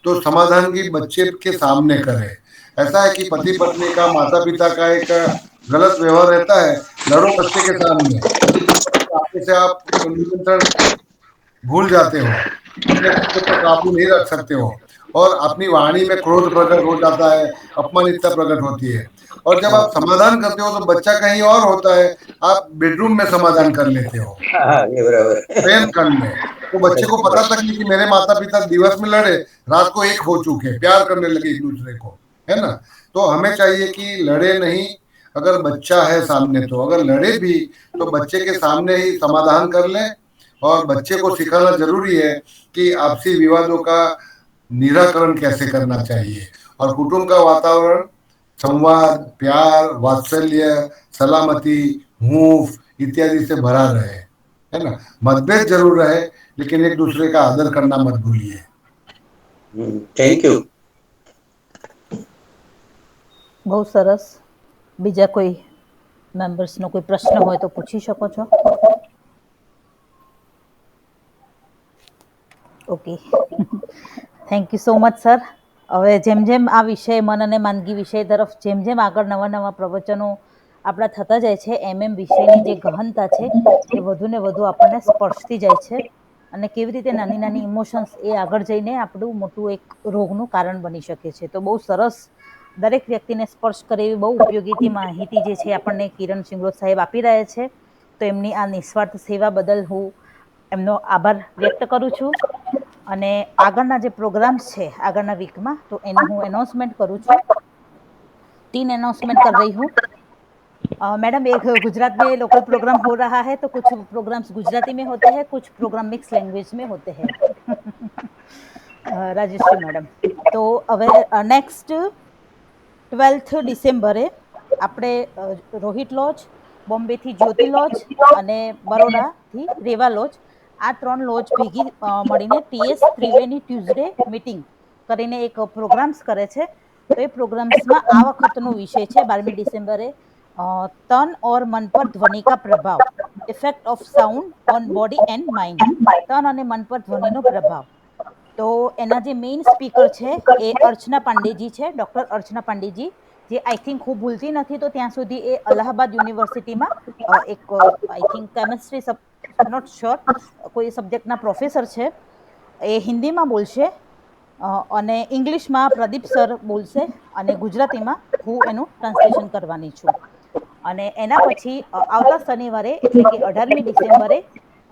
तो समाधान की बच्चे के सामने करें। ऐसा है कि पति पत्नी का, माता पिता का एक गलत व्यवहार रहता है, लड़ो बच्चे के सामने, आगे से आप नियंत्रण भूल जाते हो, अपने बच्चे पर काबू नहीं रख सकते हो, और अपनी वाणी में क्रोध प्रकट हो जाता है, अपमानितता प्रकट होती है। और जब आप समाधान करते हो तो बच्चा कहीं और होता है, आप बेडरूम में समाधान कर लेते हो, हाँ, ये बराबर। प्रेम खंड में। तो बच्चे को पता तक नहीं कि मेरे माता पिता दिवस में लड़े, रात को एक हो चुके, प्यार करने लगे एक दूसरे को, है ना। तो हमें चाहिए कि लड़े नहीं, अगर बच्चा है सामने तो, अगर लड़े भी तो बच्चे के सामने ही समाधान कर लें। और बच्चे को सिखाना जरूरी है कि आपसी विवादों का निराकरण कैसे करना चाहिए, और कुटुंब का वातावरण संवाद, प्यार, वात्सल्य, सलामती, हूफ इत्यादि से भरा रहे, है ना। मतभेद जरूर रहे, लेकिन एक दूसरे का आदर करना मत भूलिए। Thank you. બહુ સરસ. બીજા કોઈ મેમ્બર્સનો કોઈ પ્રશ્ન હોય તો પૂછી શકો છો. Okay, thank you so much sir. હવે જેમ જેમ આ વિષય, મન અને માંદગી વિષય તરફ જેમ જેમ આગળ નવા નવા પ્રવચનો આપણા થતા જાય છે, એમ વિષયની જે ગહનતા છે એ વધુ ને વધુ આપણને સ્પર્શતી જાય છે, અને કેવી રીતે નાની નાની ઇમોશન્સ એ આગળ જઈને આપણું મોટું એક રોગનું કારણ બની શકે છે. તો બહુ સરસ, દરેક વ્યક્તિને સ્પર્શ કરે એવી બહુ ઉપયોગી માહિતી જે છે આપણને કિરણ શિંગરોત સાહેબ આપી રહ્યા છે. તો એમની આ નિસ્વાર્થ સેવા બદલ હું એમનો આભાર વ્યક્ત કરું છું. અને આગળના જે પ્રોગ્રામ્સ છે આગળના વીકમાં, તો એનું હું એનાઉન્સમેન્ટ કરું છું. 3 अनाउंसमेंट कर रही हूँ मैडम. एक गुजरात में लोकल प्रोग्राम हो रहा है, तो कुछ प्रोग्राम्स गुजराती में होते हैं, कुछ प्रोग्राम मिक्स लैंग्वेज में होते हैं. राजेश्री मैडम, तो હવે નેક્સ્ટ 12th ડિસેમ્બરે આપણે રોહિત લોજ, બોમ્બેથી જ્યોતિ લોજ અને બરોડાથી રેવા લોજ, આ 3 લોજ ભેગી મળીને TS ત્રિવેણી ટ્યુઝડે મીટિંગ કરીને એક પ્રોગ્રામ્સ કરે છે. તો એ પ્રોગ્રામ્સમાં આ વખતનો વિષય છે 12મી ડિસેમ્બરે तन और मन पर ध्वनि का प्रभाव, effect of sound on body and mind, तन અને મન પર ધ્વનિનો પ્રભાવ. તો એના જે મેઇન સ્પીકર છે એ અર્ચના પાંડેજી છે, ડોક્ટર અર્ચના પાંડેજી, જે આઈ થિંક હું ભૂલતી નથી તો ત્યાં સુધી એ અલ્હાબાદ યુનિવર્સિટીમાં એક I think chemistry not sure કોઈ સબ્જેક્ટના પ્રોફેસર છે. એ હિન્દીમાં બોલશે અને ઇંગ્લિશમાં પ્રદીપ સર બોલશે અને ગુજરાતીમાં હું એનું ટ્રાન્સલેશન કરવાની છું. અને એના પછી આવતા શનિવારે એટલે કે 18મી ડિસેમ્બરે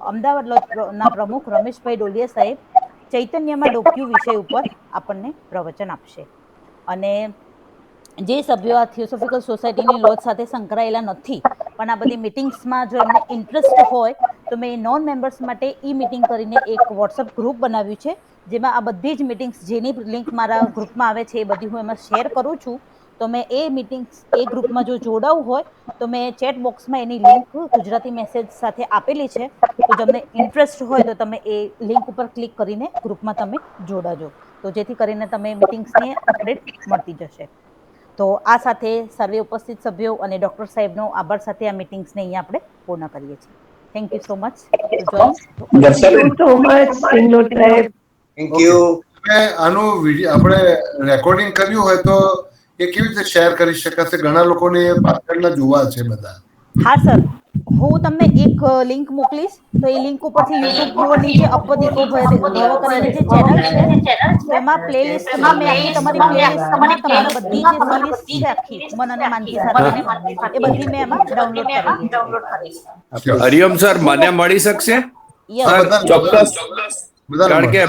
અમદાવાદના પ્રમુખ રમેશભાઈ ડોલિયા સાહેબ ચૈતન્યમાં ડોક્યુ વિષય ઉપર આપણને પ્રવચન આપશે. અને જે સભ્યો આ થિયોસોફિકલ સોસાયટીની લોજ સાથે સંકળાયેલા નથી પણ આ બધી મિટિંગ્સમાં જો એમને ઇન્ટરેસ્ટ હોય તો મેં નોન મેમ્બર્સ માટે ઈ મિટિંગ કરીને એક વોટ્સઅપ ગ્રુપ બનાવ્યું છે, જેમાં આ બધી જ મિટિંગ્સ જેની લિંક મારા ગ્રુપમાં આવે છે એ બધી હું એમાં શેર કરું છું. તો મેં એ મિટિંગ્સ એ ગ્રુપમાં જો જોડાવું હોય તો મેં ચેટ બોક્સમાં એની લિંક ગુજરાતી મેસેજ સાથે આપેલી છે. તો તમને ઇન્ટરેસ્ટ હોય તો તમે એ લિંક ઉપર ક્લિક કરીને ગ્રુપમાં તમે જોડાજો, તો જેથી કરીને તમે મિટિંગ્સની અપડેટ મળતી જશે. તો આ સાથે સર્વે ઉપસ્થિત સભ્યો અને ડોક્ટર સાહેબનો આભાર સાથે આ મિટિંગ્સને અહીંયા આપણે પૂર્ણ કરીએ છીએ. Thank you so much to join. Thank you. આનું આપણે રેકોર્ડિંગ કર્યું હોય તો એ કેવી રીતે શેર કરી શકાશે? ઘણા લોકોને પાછળના જોવા છે બધા. હા સર, હું તમને એક લિંક મોકલીશ તો એ લિંક ઉપરથી યુટ્યુબ નીચે અપદીકો ભવ કરીને જે ચેનલ છે તેમાં પ્લેલિસ્ટમાં મેં આખી તમારી પ્લેલિસ્ટમાં તમારી બધી જે સિરીઝ છે આખી મન અને માનકી સાથે એ બધી મેં એમાં ડાઉનલોડ કરેલી છે. હરિઓમ સર, મને મળી શકશે? યસ ચોક્કસ, કારણ કે